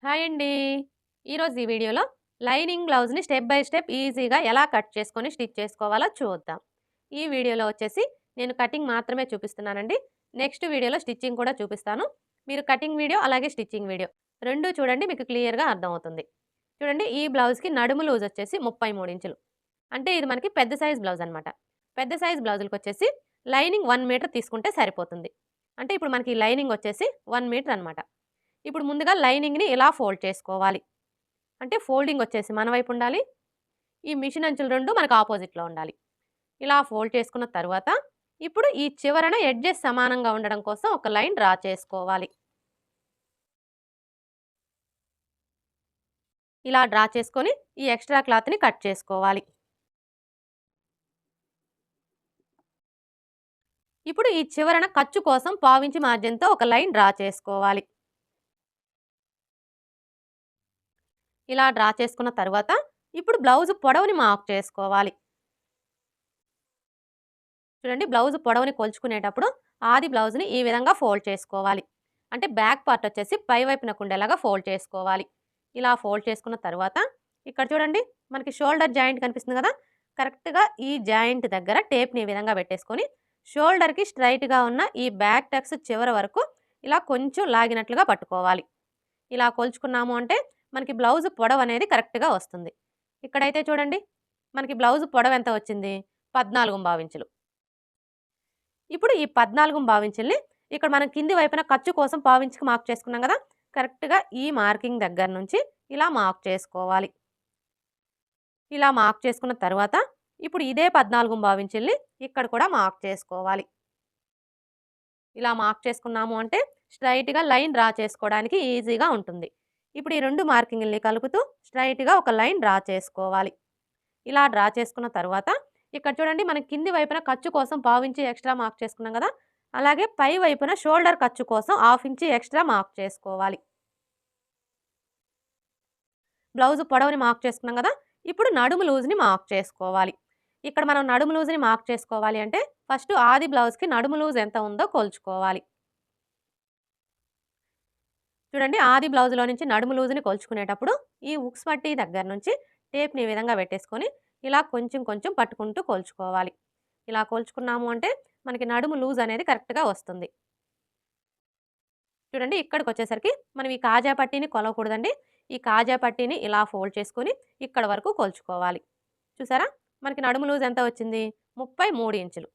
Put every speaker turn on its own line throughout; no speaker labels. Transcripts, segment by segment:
Hi అండి. ఈరోజు ఈ వీడియోలో లైనింగ్ బ్లౌజ్‌ని స్టెప్ బై స్టెప్ ఈజీగా ఎలా కట్ చేసుకొని స్టిచ్ చేసుకోవాలో చూద్దాం. ఈ వీడియోలో వచ్చేసి నేను కటింగ్ మాత్రమే చూపిస్తున్నానండి. నెక్స్ట్ వీడియోలో స్టిచ్చింగ్ కూడా చూపిస్తాను. మీరు కటింగ్ వీడియో అలాగే స్టిచ్చింగ్ వీడియో 2 చూడండి, మీకు క్లియర్‌గా అర్థమవుతుంది. చూడండి, ఈ బ్లౌజ్‌కి నడుము లూజ్ వచ్చేసి 33 ఇంచులు. అంటే ఇది మనకి పెద్ద సైజ్ బ్లౌజ్ అనమాట. పెద్ద సైజ్ బ్లౌజులకొచ్చేసి లైనింగ్ 1 మీటర్ తీసుకుంటే సరిపోతుంది. అంటే ఇప్పుడు మనకి లైనింగ్ వచ్చేసి 1 మీటర్ అనమాట. ఇప్పుడు ముందుగా లైనింగ్‌ని ఇలా ఫోల్డ్ చేసుకోవాలి. అంటే ఫోల్డింగ్ వచ్చేసి మన వైపు ఉండాలి. ఈ మిషన్ అంచులు 2 మనకు ఆపోజిట్‌లో ఉండాలి. ఇలా ఫోల్డ్ చేసుకున్న తరువాత ఇప్పుడు ఈ చివరన ఎడ్జెస్ సమానంగా ఉండడం కోసం ఒక లైన్ డ్రా చేసుకోవాలి. ఇలా డ్రా చేసుకొని ఈ ఎక్స్‌ట్రా క్లాత్‌ని కట్ చేసుకోవాలి. ఇప్పుడు ఈ చివరన ఖర్చు కోసం పావించి మార్జిన్‌తో ఒక లైన్ డ్రా చేసుకోవాలి. ఇలా డ్రా చేసుకున్న తరువాత ఇప్పుడు బ్లౌజ్ పొడవుని మార్క్ చేసుకోవాలి. చూడండి, బ్లౌజ్ పొడవుని కొలుచుకునేటప్పుడు ఆది బ్లౌజ్‌ని ఈ విధంగా ఫోల్డ్ చేసుకోవాలి. అంటే బ్యాక్ పార్ట్ వచ్చేసి పై వైపునకు ఉండేలాగా ఫోల్డ్ చేసుకోవాలి. ఇలా ఫోల్డ్ చేసుకున్న తరువాత ఇక్కడ చూడండి, మనకి షోల్డర్ జాయింట్ కనిపిస్తుంది కదా! కరెక్ట్‌గా ఈ జాయింట్ దగ్గర టేప్‌ని ఈ విధంగా పెట్టేసుకొని షోల్డర్‌కి స్ట్రెయిట్‌గా ఉన్న ఈ బ్యాక్ టక్స్ చివరి వరకు ఇలా కొంచెం లాగినట్లుగా పట్టుకోవాలి. ఇలా కొలుచుకున్నాము అంటే మనకి బ్లౌజ్ పొడవనేది కరెక్ట్‌గా వస్తుంది. ఇక్కడైతే చూడండి, మనకి బ్లౌజ్ పొడవెంత వచ్చింది? 14.5 ఇంచులు. ఇప్పుడు ఈ 14.5 ఇంచుల్ని ఇక్కడ మనం కింది వైపున ఖర్చు కోసం పావించుకి మార్క్ చేసుకున్నాం కదా! కరెక్ట్‌గా ఈ మార్కింగ్ దగ్గర నుంచి ఇలా మార్క్ చేసుకోవాలి. ఇలా మార్క్ చేసుకున్న తరువాత ఇప్పుడు ఇదే 14.5 ఇంచుల్ని ఇక్కడ కూడా మార్క్ చేసుకోవాలి. ఇలా మార్క్ చేసుకున్నాము అంటే స్ట్రెయిట్‌గా లైన్ డ్రా చేసుకోవడానికి ఈజీగా ఉంటుంది. ఇప్పుడు ఈ 2 మార్కింగ్‌లని కలుపుతూ స్ట్రెయిట్‌గా ఒక లైన్ డ్రా చేసుకోవాలి. ఇలా డ్రా చేసుకున్న తరువాత ఇక్కడ చూడండి, మనం కింది వైపున ఖర్చు కోసం పావించి ఎక్స్ట్రా మార్క్ చేసుకున్నాం కదా! అలాగే పై వైపున షోల్డర్ ఖర్చు కోసం హాఫ్ ఇంచి ఎక్స్ట్రా మార్క్ చేసుకోవాలి. బ్లౌజ్ పొడవుని మార్క్ చేసుకున్నాం కదా! ఇప్పుడు నడుము లూజ్‌ని మార్క్ చేసుకోవాలి. ఇక్కడ మనం నడుము లూజ్‌ని మార్క్ చేసుకోవాలి అంటే ఫస్ట్ ఆది బ్లౌజ్‌కి నడుము లూజ్ ఎంత ఉందో కొలుచుకోవాలి. చూడండి, ఆది బ్లౌజ్‌లో నుంచి నడుము లూజ్‌ని కొలుచుకునేటప్పుడు ఈ ఉక్స్ పట్టీ దగ్గర నుంచి టేప్‌ని ఈ విధంగా పెట్టేసుకొని ఇలా కొంచెం కొంచెం పట్టుకుంటూ కొలుచుకోవాలి. ఇలా కొలుచుకున్నాము అంటే మనకి నడుము లూజ్ అనేది కరెక్ట్‌గా వస్తుంది. చూడండి, ఇక్కడికొచ్చేసరికి మనం ఈ కాజా పట్టీని కొలవకూడదండి. ఈ కాజా పట్టీని ఇలా ఫోల్డ్ చేసుకొని ఇక్కడ వరకు కొలుచుకోవాలి. చూసారా? మనకి నడుము లూజ్ ఎంత వచ్చింది? 33 ఇంచులు.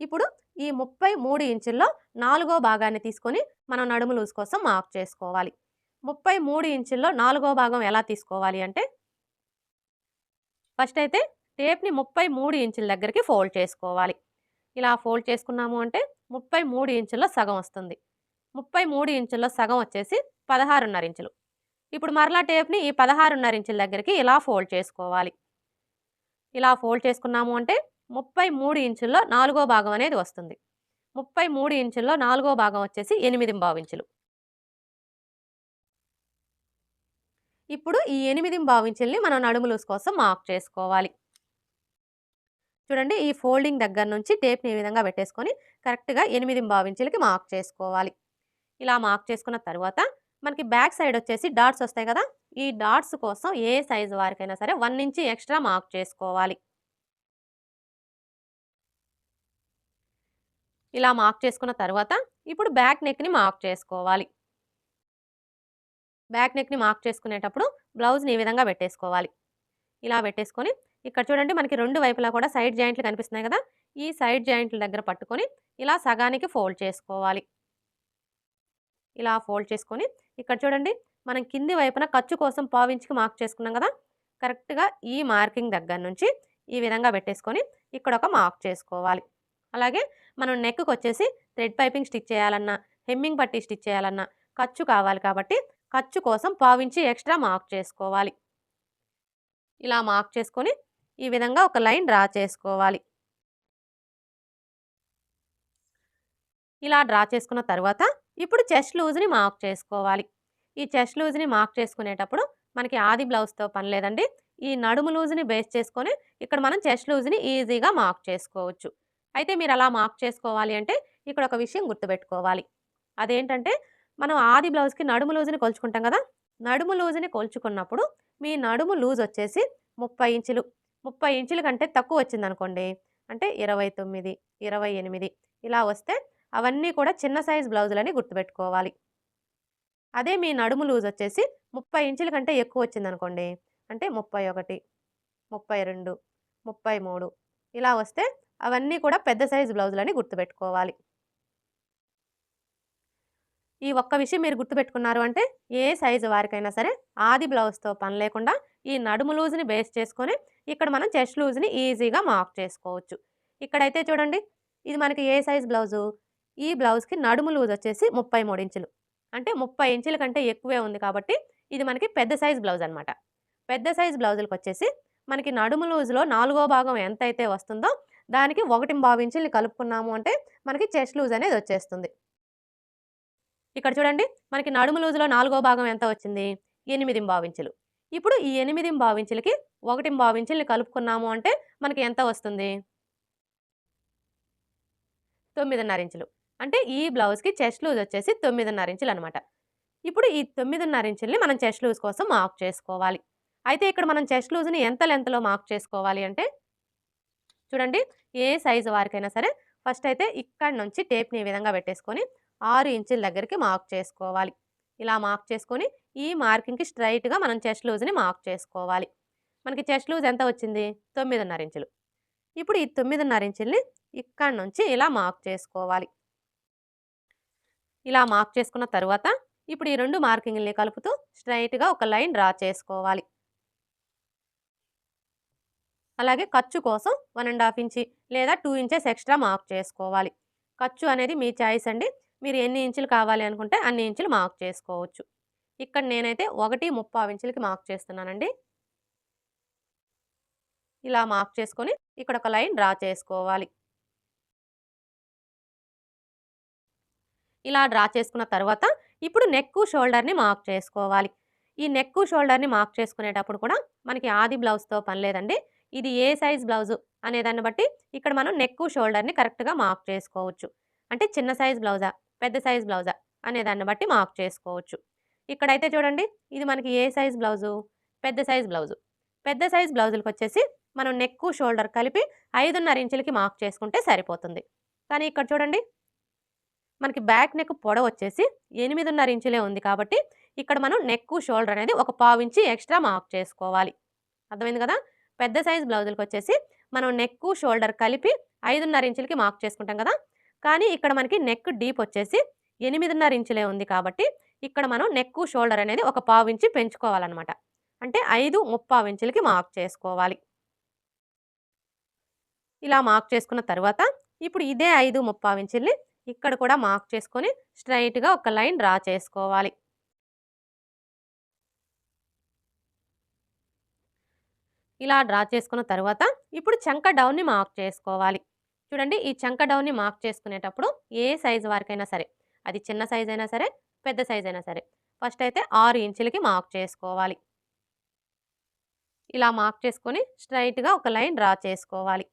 ఇప్పుడు ఈ 33 ఇంచుల్లో నాలుగో భాగాన్ని తీసుకొని మనం నడుము లూజ్ కోసం మార్క్ చేసుకోవాలి. 33 ఇంచుల్లో నాలుగో భాగం ఎలా తీసుకోవాలి అంటే ఫస్ట్ అయితే టేప్‌ని 33 ఇంచుల దగ్గరికి ఫోల్డ్ చేసుకోవాలి. ఇలా ఫోల్డ్ చేసుకున్నాము అంటే 33 ఇంచుల్లో సగం వస్తుంది. 33 ఇంచుల్లో సగం వచ్చేసి 16.5 ఇంచులు. ఇప్పుడు మరలా టేప్‌ని ఈ 16.5 ఇంచుల దగ్గరికి ఇలా ఫోల్డ్ చేసుకోవాలి. ఇలా ఫోల్డ్ చేసుకున్నాము అంటే 33 ఇంచుల్లో నాలుగో భాగం అనేది వస్తుంది. 33 ఇంచుల్లో నాలుగో భాగం వచ్చేసి 8.5 ఇంచులు. ఇప్పుడు ఈ 8.5 ఇంచుల్ని మనం నడుము లూజ్ కోసం మార్క్ చేసుకోవాలి. చూడండి, ఈ ఫోల్డింగ్ దగ్గర నుంచి టేప్‌ని ఈ విధంగా పెట్టేసుకొని కరెక్ట్‌గా 8.5 ఇంచులకి మార్క్ చేసుకోవాలి. ఇలా మార్క్ చేసుకున్న తరువాత మనకి బ్యాక్ సైడ్ వచ్చేసి డాట్స్ వస్తాయి కదా! ఈ డాట్స్ కోసం ఏ సైజు వారికైనా సరే 1 ఇంచ్ ఎక్స్ట్రా మార్క్ చేసుకోవాలి. ఇలా మార్క్ చేసుకున్న తరువాత ఇప్పుడు బ్యాక్ నెక్‌ని మార్క్ చేసుకోవాలి. బ్యాక్ నెక్‌ని మార్క్ చేసుకునేటప్పుడు బ్లౌజ్‌ని ఈ విధంగా పెట్టేసుకోవాలి. ఇలా పెట్టేసుకొని ఇక్కడ చూడండి, మనకి 2 వైపులా కూడా సైడ్ జాయింట్లు కనిపిస్తున్నాయి కదా! ఈ సైడ్ జాయింట్ల దగ్గర పట్టుకొని ఇలా సగానికి ఫోల్డ్ చేసుకోవాలి. ఇలా ఫోల్డ్ చేసుకొని ఇక్కడ చూడండి, మనం కింది వైపున ఖర్చు కోసం పావించుకి మార్క్ చేసుకున్నాం కదా! కరెక్ట్‌గా ఈ మార్కింగ్ దగ్గర నుంచి ఈ విధంగా పెట్టేసుకొని ఇక్కడ ఒక మార్క్ చేసుకోవాలి. అలాగే మనం నెక్‌కొచ్చేసి థ్రెడ్ పైపింగ్ స్టిచ్ చేయాలన్నా, హెమ్మింగ్ పట్టీ స్టిచ్ చేయాలన్నా ఖర్చు కావాలి కాబట్టి ఖర్చు కోసం పావించి ఎక్స్ట్రా మార్క్ చేసుకోవాలి. ఇలా మార్క్ చేసుకొని ఈ విధంగా ఒక లైన్ డ్రా చేసుకోవాలి. ఇలా డ్రా చేసుకున్న తరువాత ఇప్పుడు చెస్ట్ లూజ్‌ని మార్క్ చేసుకోవాలి. ఈ చెస్ట్ లూజ్‌ని మార్క్ చేసుకునేటప్పుడు మనకి ఆది బ్లౌజ్‌తో పని లేదండి. ఈ నడుము లూజ్‌ని బేస్ చేసుకొని ఇక్కడ మనం చెస్ట్ లూజ్‌ని ఈజీగా మార్క్ చేసుకోవచ్చు. అయితే మీరు అలా మార్క్ చేసుకోవాలి అంటే ఇక్కడ ఒక విషయం గుర్తుపెట్టుకోవాలి. అదేంటంటే మనం ఆది బ్లౌజ్‌కి నడుము లూజ్‌ని కొలుచుకుంటాం కదా! నడుము లూజ్‌ని కొలుచుకున్నప్పుడు మీ నడుము లూజ్ వచ్చేసి 30 ఇంచులు. 30 ఇంచుల కంటే తక్కువ వచ్చిందనుకోండి, అంటే 29, 28 ఇలా వస్తే అవన్నీ కూడా చిన్న సైజ్ బ్లౌజులని గుర్తుపెట్టుకోవాలి. అదే మీ నడుము లూజ్ వచ్చేసి 30 ఇంచుల కంటే ఎక్కువ వచ్చిందనుకోండి, అంటే 31, 32, 33 ఇలా వస్తే అవన్నీ కూడా పెద్ద సైజ్ బ్లౌజులని గుర్తుపెట్టుకోవాలి. ఈ ఒక్క విషయం మీరు గుర్తుపెట్టుకున్నారు అంటే ఏ సైజు వారికైనా సరే ఆది బ్లౌజ్‌తో పని లేకుండా ఈ నడుము లూజ్‌ని బేస్ చేసుకొని ఇక్కడ మనం చెస్ట్ లూజ్‌ని ఈజీగా మార్క్ చేసుకోవచ్చు. ఇక్కడైతే చూడండి, ఇది మనకి ఏ సైజ్ బ్లౌజు? ఈ బ్లౌజ్‌కి నడుము లూజ్ వచ్చేసి 33 ఇంచులు. అంటే 30 ఇంచుల కంటే ఎక్కువే ఉంది కాబట్టి ఇది మనకి పెద్ద సైజ్ బ్లౌజ్ అనమాట. పెద్ద సైజ్ బ్లౌజులకొచ్చేసి మనకి నడుము లూజ్‌లో నాలుగో భాగం ఎంతైతే వస్తుందో దానికి 1.25 ఇంచుల్ని కలుపుకున్నాము అంటే మనకి చెస్ట్ లూజ్ అనేది వచ్చేస్తుంది. ఇక్కడ చూడండి, మనకి నడుము లూజులో నాలుగో భాగం ఎంత వచ్చింది? 8.25 ఇంచులు. ఇప్పుడు ఈ 8.25 ఇంచులకి 1.25 ఇంచుల్ని కలుపుకున్నాము అంటే మనకి ఎంత వస్తుంది? 9.5 ఇంచులు. అంటే ఈ బ్లౌజ్‌కి చెస్ట్ లూజ్ వచ్చేసి 9.5 ఇంచులనమాట. ఇప్పుడు ఈ 9.5 ఇంచుల్ని మనం చెస్ట్ లూజ్ కోసం మార్క్ చేసుకోవాలి. అయితే ఇక్కడ మనం చెస్ట్ లూజ్‌ని ఎంత లెంగ్త్‌లో మార్క్ చేసుకోవాలి అంటే చూడండి, ఏ సైజు వారికైనా సరే ఫస్ట్ అయితే ఇక్కడి నుంచి టేప్‌ని ఈ విధంగా పెట్టేసుకొని 6 ఇంచుల దగ్గరికి మార్క్ చేసుకోవాలి. ఇలా మార్క్ చేసుకొని ఈ మార్కింగ్‌కి స్ట్రెయిట్‌గా మనం చెస్ట్ లూజ్‌ని మార్క్ చేసుకోవాలి. మనకి చెస్ట్ లూజ్ ఎంత వచ్చింది? 9.5 ఇంచులు. ఇప్పుడు ఈ 9.5 ఇంచుల్ని ఇక్కడి నుంచి ఇలా మార్క్ చేసుకోవాలి. ఇలా మార్క్ చేసుకున్న తరువాత ఇప్పుడు ఈ 2 మార్కింగ్‌లని కలుపుతూ స్ట్రెయిట్‌గా ఒక లైన్ డ్రా చేసుకోవాలి. అలాగే ఖర్చు కోసం 1½ ఇంచి లేదా 2 ఇంచెస్ ఎక్స్ట్రా మార్క్ చేసుకోవాలి. ఖర్చు అనేది మీ చాయిస్ అండి. మీరు ఎన్ని ఇంచులు కావాలి అనుకుంటే అన్ని ఇంచులు మార్క్ చేసుకోవచ్చు. ఇక్కడ నేనైతే 1.35 ఇంచులకి మార్క్ చేస్తున్నానండి. ఇలా మార్క్ చేసుకొని ఇక్కడ ఒక లైన్ డ్రా చేసుకోవాలి. ఇలా డ్రా చేసుకున్న తర్వాత ఇప్పుడు నెక్కు, షోల్డర్‌ని మార్క్ చేసుకోవాలి. ఈ నెక్కు, షోల్డర్‌ని మార్క్ చేసుకునేటప్పుడు కూడా మనకి ఆది బ్లౌజ్‌తో పని లేదండి. ఇది ఏ సైజ్ బ్లౌజు అనే దాన్ని బట్టి ఇక్కడ మనం నెక్కు, షోల్డర్‌ని కరెక్ట్‌గా మార్క్ చేసుకోవచ్చు. అంటే చిన్న సైజ్ బ్లౌజా? పెద్ద సైజ్ బ్లౌజా? అనే దాన్ని బట్టి మార్క్ చేసుకోవచ్చు. ఇక్కడైతే చూడండి, ఇది మనకి ఏ సైజ్ బ్లౌజు? పెద్ద సైజ్ బ్లౌజు. పెద్ద సైజ్ బ్లౌజులకొచ్చేసి మనం నెక్కు, షోల్డర్ కలిపి 5.5 ఇంచులకి మార్క్ చేసుకుంటే సరిపోతుంది. కానీ ఇక్కడ చూడండి, మనకి బ్యాక్ నెక్ పొడవొచ్చేసి 8.5 ఇంచులే ఉంది కాబట్టి ఇక్కడ మనం నెక్కు, షోల్డర్ అనేది ఒక పావు ఇంచి ఎక్స్ట్రా మార్క్ చేసుకోవాలి. అర్థమైంది కదా! పెద్ద సైజ్ బ్లౌజులకొచ్చేసి మనం నెక్కు, షోల్డర్ కలిపి 5.5 ఇంచులకి మార్క్ చేసుకుంటాం కదా! కానీ ఇక్కడ మనకి నెక్ డీప్ వచ్చేసి 8.5 ఇంచులే ఉంది కాబట్టి ఇక్కడ మనం నెక్కు, షోల్డర్ అనేది ఒక పావు ఇంచి పెంచుకోవాలనమాట. అంటే 5.35 ఇంచులకి మార్క్ చేసుకోవాలి. ఇలా మార్క్ చేసుకున్న తర్వాత ఇప్పుడు ఇదే 5.35 ఇంచుల్ని ఇక్కడ కూడా మార్క్ చేసుకొని స్ట్రెయిట్‌గా ఒక లైన్ డ్రా చేసుకోవాలి. ఇలా డ్రా చేసుకున్న తర్వాత ఇప్పుడు చంక డౌన్‌ని మార్క్ చేసుకోవాలి. చూడండి, ఈ చంక డౌన్‌ని మార్క్ చేసుకునేటప్పుడు ఏ సైజు వారికైనా సరే, అది చిన్న సైజ్ అయినా సరే, పెద్ద సైజ్ అయినా సరే, ఫస్ట్ అయితే 6 ఇంచులకి మార్క్ చేసుకోవాలి. ఇలా మార్క్ చేసుకొని స్ట్రెయిట్‌గా ఒక లైన్ డ్రా చేసుకోవాలి.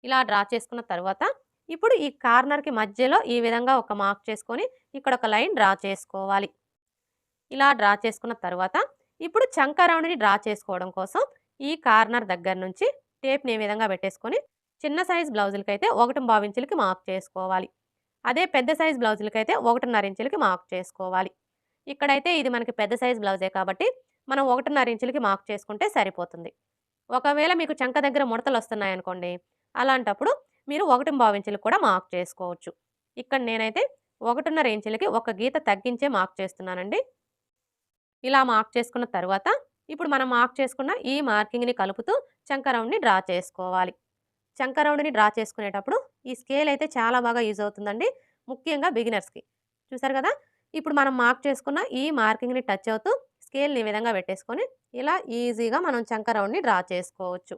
ఇలా డ్రా చేసుకున్న తర్వాత ఇప్పుడు ఈ కార్నర్‌కి మధ్యలో ఈ విధంగా ఒక మార్క్ చేసుకొని ఇక్కడ ఒక లైన్ డ్రా చేసుకోవాలి. ఇలా డ్రా చేసుకున్న తర్వాత ఇప్పుడు చంక రౌండ్‌ని డ్రా చేసుకోవడం కోసం ఈ కార్నర్ దగ్గర నుంచి టేప్‌ని ఈ విధంగా పెట్టేసుకొని చిన్న సైజ్ బ్లౌజులకైతే 1.25 ఇంచులకి మార్క్ చేసుకోవాలి. అదే పెద్ద సైజ్ బ్లౌజులకైతే 1.5 ఇంచులకి మార్క్ చేసుకోవాలి. ఇక్కడైతే ఇది మనకి పెద్ద సైజ్ బ్లౌజే కాబట్టి మనం 1.5 ఇంచులకి మార్క్ చేసుకుంటే సరిపోతుంది. ఒకవేళ మీకు చంక దగ్గర ముడతలొస్తున్నాయనుకోండి, అలాంటప్పుడు మీరు 1.25 ఇంచులకు కూడా మార్క్ చేసుకోవచ్చు. ఇక్కడ నేనైతే 1.5 ఇంచులకి ఒక గీత తగ్గించే మార్క్ చేస్తున్నానండి. ఇలా మార్క్ చేసుకున్న తర్వాత ఇప్పుడు మనం మార్క్ చేసుకున్న ఈ మార్కింగ్‌ని కలుపుతూ చంక రౌండ్‌ని డ్రా చేసుకోవాలి. చంక రౌండ్‌ని డ్రా చేసుకునేటప్పుడు ఈ స్కేల్ అయితే చాలా బాగా యూజ్ అవుతుందండి. ముఖ్యంగా బిగినర్స్‌కి. చూసారు కదా! ఇప్పుడు మనం మార్క్ చేసుకున్న ఈ మార్కింగ్‌ని టచ్ అవుతూ స్కేల్‌ని ఈ విధంగా పెట్టేసుకొని ఇలా ఈజీగా మనం చంక రౌండ్‌ని డ్రా చేసుకోవచ్చు.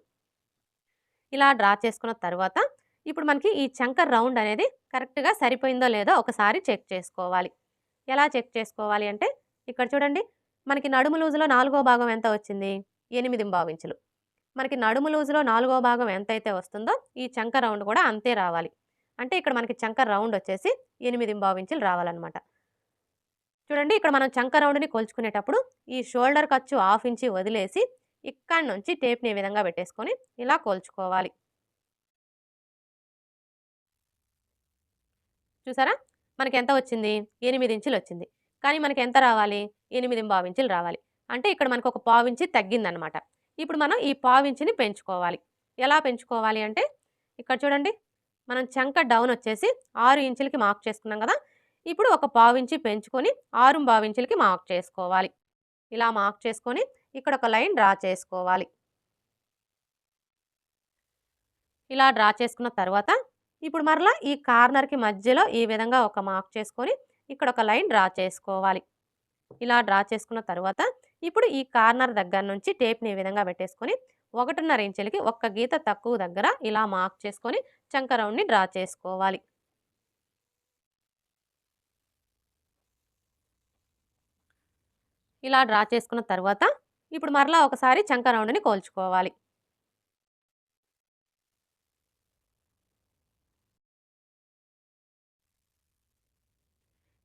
ఇలా డ్రా చేసుకున్న తర్వాత ఇప్పుడు మనకి ఈ చంక రౌండ్ అనేది కరెక్ట్‌గా సరిపోయిందో లేదో ఒకసారి చెక్ చేసుకోవాలి. ఎలా చెక్ చేసుకోవాలి అంటే ఇక్కడ చూడండి, మనకి నడుము లూజులో నాలుగో భాగం ఎంత వచ్చింది? 8.25 ఇంచులు. మనకి నడుము లూజులో 4వ భాగం ఎంతైతే వస్తుందో ఈ చంక రౌండ్ కూడా అంతే రావాలి. అంటే ఇక్కడ మనకి చంక రౌండ్ వచ్చేసి 8.25 ఇంచులు రావాలన్నమాట. చూడండి ఇక్కడ మనం చంక రౌండ్‌ని కొలుచుకునేటప్పుడు ఈ షోల్డర్ ఖర్చు హాఫ్ ఇంచి వదిలేసి ఇక్కడి నుంచి టేప్‌ని ఈ విధంగా పెట్టేసుకొని ఇలా కొలుచుకోవాలి. చూసారా? మనకెంత వచ్చింది? 8 ఇంచులొచ్చింది. కానీ మనకెంత రావాలి? 8.25 ఇంచులు రావాలి. అంటే ఇక్కడ మనకొక పావించి తగ్గిందనమాట. ఇప్పుడు మనం ఈ పావించిని పెంచుకోవాలి. ఎలా పెంచుకోవాలి అంటే, ఇక్కడ చూడండి. మనం చంక డౌనొచ్చేసి 6 ఇంచులకి మార్క్ చేసుకున్నాం గదా! ఇప్పుడు ఒక పావించి పెంచుకొని 6.25 ఇంచులకి మార్క్ చేసుకోవాలి. ఇలా మార్క్ చేసుకొని ఇక్కడ ఒక లైన్ డ్రా చేసుకోవాలి. ఇలా డ్రా చేసుకున్న తర్వాత ఇప్పుడు మరలా ఈ కార్నర్‌కి మధ్యలో ఈ విధంగా ఒక మార్క్ చేసుకొని ఇక్కడ ఒక లైన్ డ్రా చేసుకోవాలి. ఇలా డ్రా చేసుకున్న తర్వాత ఇప్పుడు ఈ కార్నర్ దగ్గర నుంచి టేప్‌ని ఈ విధంగా పెట్టేసుకొని 1.5 ఇంచులకి ఒక్క గీత తక్కువ దగ్గర ఇలా మార్క్ చేసుకొని చంక రౌండ్‌ని డ్రా చేసుకోవాలి. ఇలా డ్రా చేసుకున్న తర్వాత ఇప్పుడు మరలా ఒకసారి చంక రౌండ్‌ని కొలుచుకోవాలి.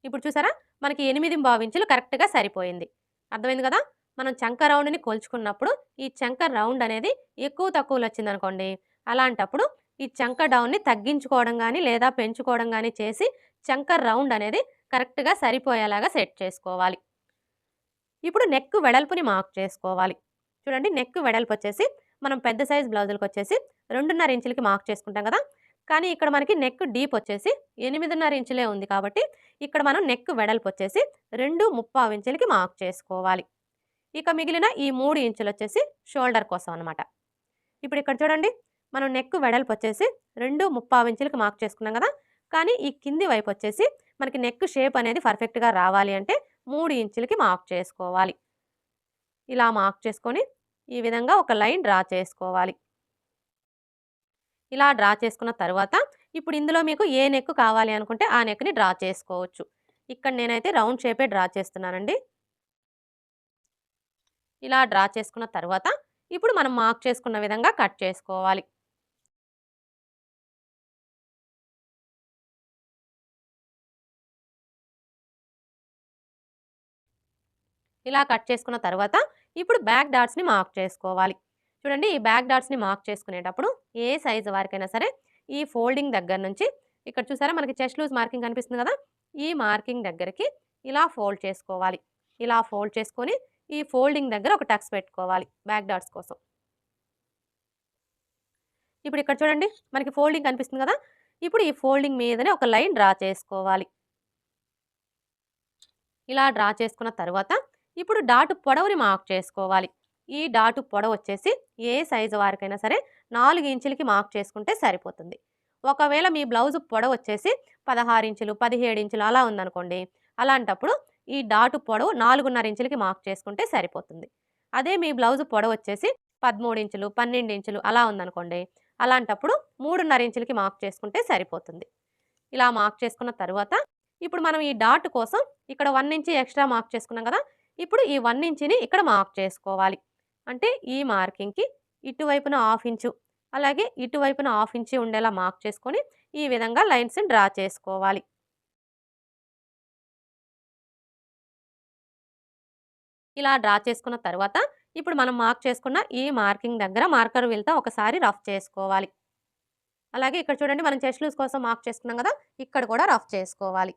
ఇప్పుడు చూసారా? మనకి 8.25 ఇంచులు కరెక్ట్‌గా సరిపోయింది. అర్థమైంది కదా! మనం చంక రౌండ్‌ని కొలుచుకున్నప్పుడు ఈ చంక రౌండ్ అనేది ఎక్కువ తక్కువలో వచ్చిందనుకోండి, అలాంటప్పుడు ఈ చంక డౌన్‌ని తగ్గించుకోవడం గానీ, లేదా పెంచుకోవడం గానీ చేసి చంక రౌండ్ అనేది కరెక్ట్‌గా సరిపోయేలాగా సెట్ చేసుకోవాలి. ఇప్పుడు నెక్ వెడల్పుని మార్క్ చేసుకోవాలి. చూడండి నెక్ వెడల్పొచ్చేసి మనం పెద్ద సైజ్ బ్లౌజులకొచ్చేసి 2.5 ఇంచులకి మార్క్ చేసుకుంటాం కదా! కానీ ఇక్కడ మనకి నెక్ డీప్ వచ్చేసి 8.5 ఇంచులే ఉంది కాబట్టి ఇక్కడ మనం నెక్ వెడల్పొచ్చేసి 2.25 ఇంచులకి మార్క్ చేసుకోవాలి. ఇక మిగిలిన ఈ 3 ఇంచులొచ్చేసి షోల్డర్ కోసం అనమాట. ఇప్పుడు ఇక్కడ చూడండి మనం నెక్ వెడల్పొచ్చేసి 2.25 ఇంచులకి మార్క్ చేసుకున్నాం కదా! కానీ ఈ కింది వైపొచ్చేసి మనకి నెక్ షేప్ అనేది పర్ఫెక్ట్‌గా రావాలి అంటే 3 ఇంచులకి మార్క్ చేసుకోవాలి. ఇలా మార్క్ చేసుకొని ఈ విధంగా ఒక లైన్ డ్రా చేసుకోవాలి. ఇలా డ్రా చేసుకున్న తర్వాత ఇప్పుడు ఇందులో మీకు ఏ నెక్ కావాలి అనుకుంటే ఆ నెక్‌ని డ్రా చేసుకోవచ్చు. ఇక్కడ నేనైతే రౌండ్ షేపే డ్రా చేస్తున్నానండి. ఇలా డ్రా చేసుకున్న తర్వాత ఇప్పుడు మనం మార్క్ చేసుకున్న విధంగా కట్ చేసుకోవాలి. ఇలా కట్ చేసుకున్న తర్వాత ఇప్పుడు బ్యాక్ డాట్స్‌ని మార్క్ చేసుకోవాలి. చూడండి ఈ బ్యాక్ డాట్స్‌ని మార్క్ చేసుకునేటప్పుడు ఏ సైజు వారికైనా సరే ఈ ఫోల్డింగ్ దగ్గర నుంచి ఇక్కడ చూసారా మనకి చెస్ట్ లూజ్ మార్కింగ్ కనిపిస్తుంది కదా! ఈ మార్కింగ్ దగ్గరికి ఇలా ఫోల్డ్ చేసుకోవాలి. ఇలా ఫోల్డ్ చేసుకొని ఈ ఫోల్డింగ్ దగ్గర ఒక టక్స్ పెట్టుకోవాలి బ్యాక్ డాట్స్ కోసం. ఇప్పుడు ఇక్కడ చూడండి మనకి ఫోల్డింగ్ కనిపిస్తుంది కదా! ఇప్పుడు ఈ ఫోల్డింగ్ మీదనే ఒక లైన్ డ్రా చేసుకోవాలి. ఇలా డ్రా చేసుకున్న తర్వాత ఇప్పుడు డాటు పొడవుని మార్క్ చేసుకోవాలి. ఈ డాటు పొడవు వచ్చేసి ఏ సైజు వారికైనా సరే 4 ఇంచులకి మార్క్ చేసుకుంటే సరిపోతుంది. ఒకవేళ మీ బ్లౌజు పొడవు వచ్చేసి 16 ఇంచులు, 17 ఇంచులు అలా ఉందనుకోండి. అలాంటప్పుడు ఈ డాటు పొడవు 4.5 ఇంచులకి మార్క్ చేసుకుంటే సరిపోతుంది. అదే మీ బ్లౌజు పొడవు వచ్చేసి 13 ఇంచులు, 12 ఇంచులు అలా ఉందనుకోండి. అలాంటప్పుడు 3.5 ఇంచులకి మార్క్ చేసుకుంటే సరిపోతుంది. ఇలా మార్క్ చేసుకున్న తరువాత ఇప్పుడు మనం ఈ డాట్ కోసం ఇక్కడ 1 ఇంచ్ ఎక్స్ట్రా మార్క్ చేసుకున్నాం కదా! ఇప్పుడు ఈ 1 ఇంచ్‌ని ఇక్కడ మార్క్ చేసుకోవాలి. అంటే ఈ మార్కింగ్‌కి ఇటువైపున హాఫ్ ఇంచు, అలాగే ఇటువైపున హాఫ్ ఇంచు ఉండేలా మార్క్ చేసుకొని ఈ విధంగా లైన్స్‌ని డ్రా చేసుకోవాలి. ఇలా డ్రా చేసుకున్న తర్వాత ఇప్పుడు మనం మార్క్ చేసుకున్న ఈ మార్కింగ్ దగ్గర మార్కర్ వీల్‌తో ఒకసారి రఫ్ చేసుకోవాలి. అలాగే ఇక్కడ చూడండి మనం చెస్ట్ లూజ్ కోసం మార్క్ చేసుకున్నాం కదా! ఇక్కడ కూడా రఫ్ చేసుకోవాలి.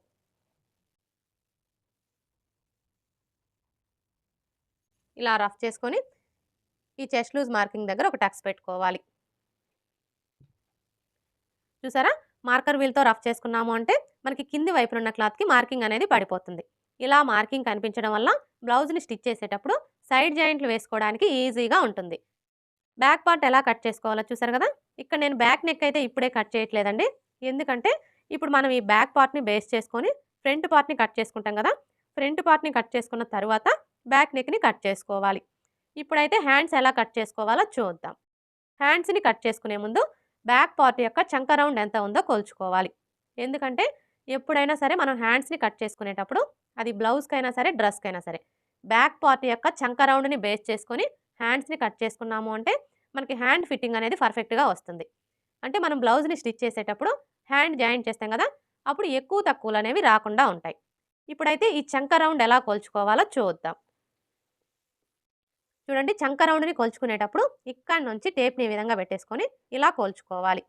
ఇలా రఫ్ చేసుకొని ఈ చెస్ట్ లూజ్ మార్కింగ్ దగ్గర ఒక టక్స్ పెట్టుకోవాలి. చూసారా? మార్కర్ వీల్‌తో రఫ్ చేసుకున్నాము అంటే మనకి కింది వైపున ఉన్న క్లాత్‌కి మార్కింగ్ అనేది పడిపోతుంది. ఇలా మార్కింగ్ కనిపించడం వల్ల బ్లౌజ్‌ని స్టిచ్ చేసేటప్పుడు సైడ్ జాయింట్లు వేసుకోవడానికి ఈజీగా ఉంటుంది. బ్యాక్ పార్ట్ ఎలా కట్ చేసుకోవాలో చూసారు కదా! ఇక్కడ నేను బ్యాక్ నెక్ అయితే ఇప్పుడే కట్ చేయట్లేదండి. ఎందుకంటే ఇప్పుడు మనం ఈ బ్యాక్ పార్ట్‌ని బేస్ చేసుకొని ఫ్రంట్ పార్ట్‌ని కట్ చేసుకుంటాం కదా! ఫ్రంట్ పార్ట్‌ని కట్ చేసుకున్న తర్వాత బ్యాక్ నెక్‌ని కట్ చేసుకోవాలి. ఇప్పుడైతే హ్యాండ్స్ ఎలా కట్ చేసుకోవాలో చూద్దాం. హ్యాండ్స్‌ని కట్ చేసుకునే ముందు బ్యాక్ పార్ట్ యొక్క చంక రౌండ్ ఎంత ఉందో కొలుచుకోవాలి. ఎందుకంటే ఎప్పుడైనా సరే మనం హ్యాండ్స్‌ని కట్ చేసుకునేటప్పుడు అది బ్లౌజ్‌కైనా సరే, డ్రెస్‌కైనా సరే బ్యాక్ పార్ట్ యొక్క చంక రౌండ్‌ని బేస్ చేసుకొని హ్యాండ్స్‌ని కట్ చేసుకున్నాము అంటే మనకి హ్యాండ్ ఫిట్టింగ్ అనేది పర్ఫెక్ట్‌గా వస్తుంది. అంటే మనం బ్లౌజ్‌ని స్టిచ్ చేసేటప్పుడు హ్యాండ్ జాయింట్ చేస్తాం కదా! అప్పుడు ఎక్కువ తక్కువలనేవి రాకుండా ఉంటాయి. ఇప్పుడైతే ఈ చంక రౌండ్ ఎలా కొలుచుకోవాలో చూద్దాం. చూడండి, చంక రౌండ్‌ని కొలుచుకునేటప్పుడు ఇక్కడి నుంచి టేప్‌ని ఈ విధంగా పెట్టేసుకొని ఇలా కొలుచుకోవాలి.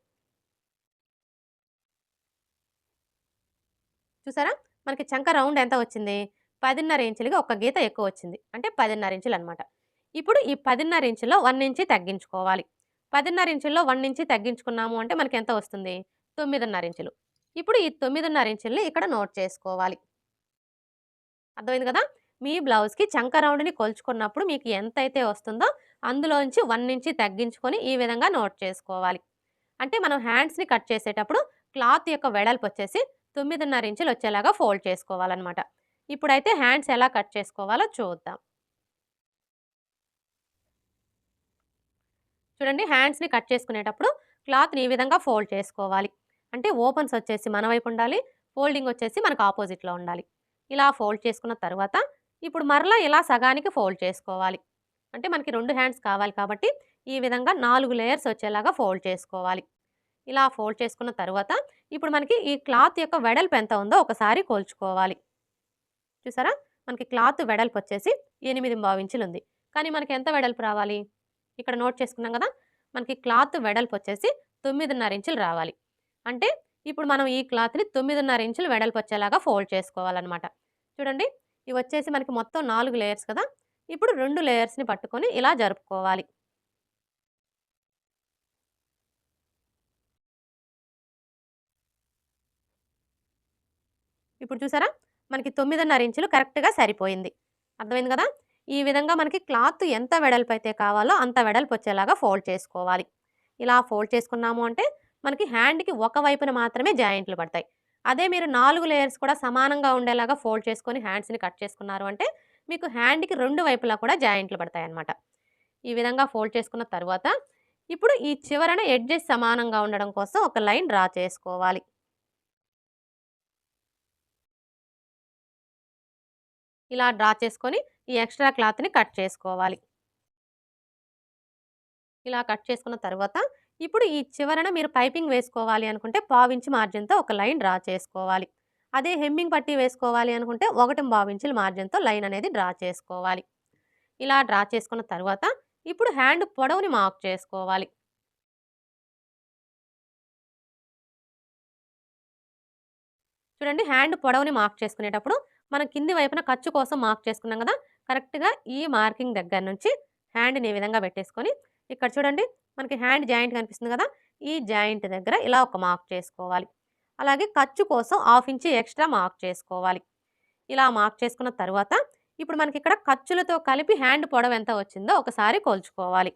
చూసారా? మనకి చంక రౌండ్ ఎంత వచ్చింది? 10.5 ఇంచులకి ఒక గీత ఎక్కువ వచ్చింది. అంటే 10.5 ఇంచులనమాట. ఇప్పుడు ఈ 10.5 ఇంచులో 1 ఇంచి తగ్గించుకోవాలి. 10.5 ఇంచుల్లో 1 ఇంచి తగ్గించుకున్నాము అంటే మనకెంత వస్తుంది? 9.5 ఇంచులు. ఇప్పుడు ఈ 9.5 ఇంచుల్ని ఇక్కడ నోట్ చేసుకోవాలి. అర్థమైంది కదా! మీ బ్లౌజ్‌కి చంక రౌండ్‌ని కొలుచుకున్నప్పుడు మీకు ఎంతైతే వస్తుందో అందులోంచి 1 ఇంచి తగ్గించుకొని ఈ విధంగా నోట్ చేసుకోవాలి. అంటే మనం హ్యాండ్స్‌ని కట్ చేసేటప్పుడు క్లాత్ యొక్క వెడల్పొచ్చేసి 9.5 ఇంచులు వచ్చేలాగా ఫోల్డ్ చేసుకోవాలనమాట. ఇప్పుడైతే హ్యాండ్స్ ఎలా కట్ చేసుకోవాలో చూద్దాం. చూడండి, హ్యాండ్స్‌ని కట్ చేసుకునేటప్పుడు క్లాత్‌ని ఈ విధంగా ఫోల్డ్ చేసుకోవాలి. అంటే ఓపెన్స్ వచ్చేసి మన వైపు ఉండాలి. ఫోల్డింగ్ వచ్చేసి మనకు ఆపోజిట్‌లో ఉండాలి. ఇలా ఫోల్డ్ చేసుకున్న తరువాత ఇప్పుడు మరలా ఇలా సగానికి ఫోల్డ్ చేసుకోవాలి. అంటే మనకి 2 హ్యాండ్స్ కావాలి కాబట్టి ఈ విధంగా 4 లేయర్స్ వచ్చేలాగా ఫోల్డ్ చేసుకోవాలి. ఇలా ఫోల్డ్ చేసుకున్న తరువాత ఇప్పుడు మనకి ఈ క్లాత్ యొక్క వెడల్పు ఎంత ఉందో ఒకసారి కొలుచుకోవాలి. చూసారా? మనకి క్లాత్ వెడల్పు వచ్చేసి 8.25 ఇంచులుంది. కానీ మనకి ఎంత వెడల్పు రావాలి? ఇక్కడ నోట్ చేసుకున్నాం కదా! మనకి క్లాత్ వెడల్పు వచ్చేసి 9.5 ఇంచులు రావాలి. అంటే ఇప్పుడు మనం ఈ క్లాత్‌ని 9.5 ఇంచులు వెడల్పు వచ్చేలాగా ఫోల్డ్ చేసుకోవాలనమాట. చూడండి, ఇవి వచ్చేసి మనకి మొత్తం 4 లేయర్స్ కదా! ఇప్పుడు 2 లేయర్స్‌ని పట్టుకొని ఇలా జరుపుకోవాలి. ఇప్పుడు చూసారా? మనకి 9.5 ఇంచులు కరెక్ట్‌గా సరిపోయింది. అర్థమైంది కదా! ఈ విధంగా మనకి క్లాత్ ఎంత వెడల్పయితే కావాలో అంత వెడల్పొచ్చేలాగా ఫోల్డ్ చేసుకోవాలి. ఇలా ఫోల్డ్ చేసుకున్నాము అంటే మనకి హ్యాండ్‌కి ఒక వైపున మాత్రమే జాయింట్లు పడతాయి. అదే మీరు 4 లేయర్స్ కూడా సమానంగా ఉండేలాగా ఫోల్డ్ చేసుకొని హ్యాండ్స్‌ని కట్ చేసుకున్నారు అంటే మీకు హ్యాండ్‌కి 2 వైపులా కూడా జాయింట్లు పడతాయన్నమాట. ఈ విధంగా ఫోల్డ్ చేసుకున్న తరువాత ఇప్పుడు ఈ చివరన ఎడ్జెస్ సమానంగా ఉండడం కోసం ఒక లైన్ డ్రా చేసుకోవాలి. ఇలా డ్రా చేసుకొని ఈ ఎక్స్ట్రా క్లాత్‌ని కట్ చేసుకోవాలి. ఇలా కట్ చేసుకున్న తరువాత ఇప్పుడు ఈ చివరన మీరు పైపింగ్ వేసుకోవాలి అనుకుంటే పావించి మార్జిన్‌తో ఒక లైన్ డ్రా చేసుకోవాలి. అదే హెమ్మింగ్ పట్టీ వేసుకోవాలి అనుకుంటే 1.25 ఇంచుల మార్జిన్‌తో లైన్ అనేది డ్రా చేసుకోవాలి. ఇలా డ్రా చేసుకున్న తరువాత ఇప్పుడు హ్యాండ్ పొడవుని మార్క్ చేసుకోవాలి. చూడండి, హ్యాండ్ పొడవుని మార్క్ చేసుకునేటప్పుడు మనం కింది వైపున ఖర్చు కోసం మార్క్ చేసుకున్నాం కదా! కరెక్ట్‌గా ఈ మార్కింగ్ దగ్గర నుంచి హ్యాండ్‌ని ఈ విధంగా పెట్టేసుకొని ఇక్కడ చూడండి, మనకి హ్యాండ్ జాయింట్ కనిపిస్తుంది కదా! ఈ జాయింట్ దగ్గర ఇలా ఒక మార్క్ చేసుకోవాలి. అలాగే ఖర్చు కోసం 1/2 ఇంచ్ ఎక్స్ట్రా మార్క్ చేసుకోవాలి. ఇలా మార్క్ చేసుకున్న తరువాత ఇప్పుడు మనకిక్కడ ఖర్చులతో కలిపి హ్యాండ్ పొడవు ఎంత వచ్చిందో ఒకసారి కొలుచుకోవాలి.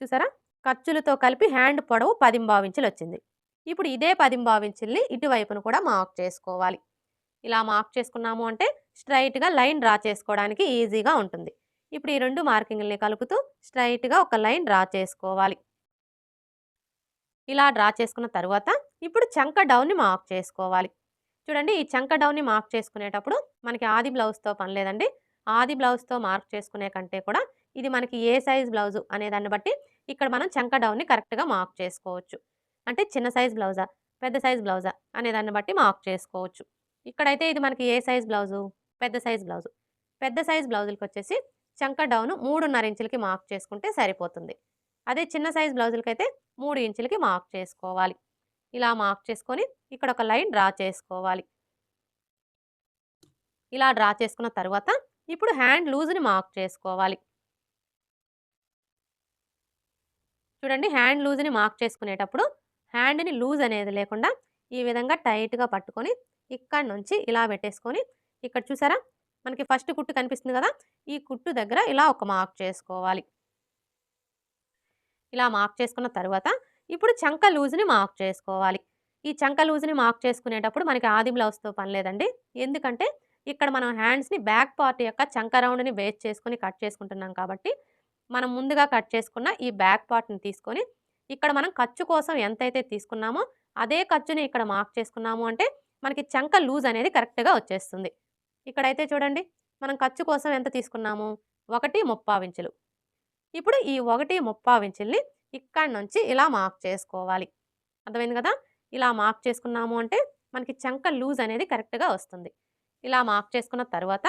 చూసారా? ఖర్చులతో కలిపి హ్యాండ్ పొడవు 10.25 ఇంచులొచ్చింది. ఇప్పుడు ఇదే 10.25 ఇంచుల్ని ఇటువైపున కూడా మార్క్ చేసుకోవాలి. ఇలా మార్క్ చేసుకున్నాము అంటే స్ట్రెయిట్‌గా లైన్ డ్రా చేసుకోవడానికి ఈజీగా ఉంటుంది. ఇప్పుడు ఈ 2 మార్కింగ్‌లని కలుపుతూ స్ట్రెయిట్‌గా ఒక లైన్ డ్రా చేసుకోవాలి. ఇలా డ్రా చేసుకున్న తరువాత ఇప్పుడు చంక డౌన్‌ని మార్క్ చేసుకోవాలి. చూడండి, ఈ చంక డౌన్‌ని మార్క్ చేసుకునేటప్పుడు మనకి ఆది బ్లౌజ్‌తో పని లేదండి. ఆది బ్లౌజ్‌తో మార్క్ చేసుకునే కంటే కూడా ఇది మనకి ఏ సైజ్ బ్లౌజు అనే దాన్ని బట్టి ఇక్కడ మనం చంక డౌన్‌ని కరెక్ట్‌గా మార్క్ చేసుకోవచ్చు. అంటే చిన్న సైజ్ బ్లౌజా? పెద్ద సైజ్ బ్లౌజా? అనే దాన్ని బట్టి మార్క్ చేసుకోవచ్చు. ఇక్కడైతే ఇది మనకి ఏ సైజ్ బ్లౌజు? పెద్ద సైజ్ బ్లౌజు. పెద్ద సైజ్ బ్లౌజులకొచ్చేసి చంక డౌను 3.5 ఇంచులకి మార్క్ చేసుకుంటే సరిపోతుంది. అదే చిన్న సైజ్ బ్లౌజులకైతే 3 ఇంచులకి మార్క్ చేసుకోవాలి. ఇలా మార్క్ చేసుకొని ఇక్కడ ఒక లైన్ డ్రా చేసుకోవాలి. ఇలా డ్రా చేసుకున్న తరువాత ఇప్పుడు హ్యాండ్ లూజ్‌ని మార్క్ చేసుకోవాలి. చూడండి, హ్యాండ్ లూజ్‌ని మార్క్ చేసుకునేటప్పుడు హ్యాండ్‌ని లూజ్ అనేది లేకుండా ఈ విధంగా టైట్‌గా పట్టుకొని ఇక్కడి నుంచి ఇలా పెట్టేసుకొని ఇక్కడ చూసారా? మనకి ఫస్ట్ కుట్టు కనిపిస్తుంది కదా! ఈ కుట్టు దగ్గర ఇలా ఒక మార్క్ చేసుకోవాలి. ఇలా మార్క్ చేసుకున్న తరువాత ఇప్పుడు చంక లూజ్‌ని మార్క్ చేసుకోవాలి. ఈ చంక లూజ్‌ని మార్క్ చేసుకునేటప్పుడు మనకి ఆది బ్లౌజ్‌తో పని లేదండి. ఎందుకంటే ఇక్కడ మనం హ్యాండ్స్‌ని బ్యాక్ పార్ట్ యొక్క చంక రౌండ్‌ని బేస్ చేసుకొని కట్ చేసుకుంటున్నాం కాబట్టి మనం ముందుగా కట్ చేసుకున్న ఈ బ్యాక్ పార్ట్‌ని తీసుకొని ఇక్కడ మనం ఖర్చు కోసం ఎంతైతే తీసుకున్నామో అదే ఖర్చుని ఇక్కడ మార్క్ చేసుకున్నాము అంటే మనకి చంక లూజ్ అనేది కరెక్ట్‌గా వచ్చేస్తుంది. ఇక్కడైతే చూడండి, మనం ఖర్చు కోసం ఎంత తీసుకున్నాము? 1.35 ఇంచులు. ఇప్పుడు ఈ 1.35 ఇంచుల్ని ఇక్కడి నుంచి ఇలా మార్క్ చేసుకోవాలి. అర్థమైంది కదా! ఇలా మార్క్ చేసుకున్నాము అంటే మనకి చంక లూజ్ అనేది కరెక్ట్‌గా వస్తుంది. ఇలా మార్క్ చేసుకున్న తర్వాత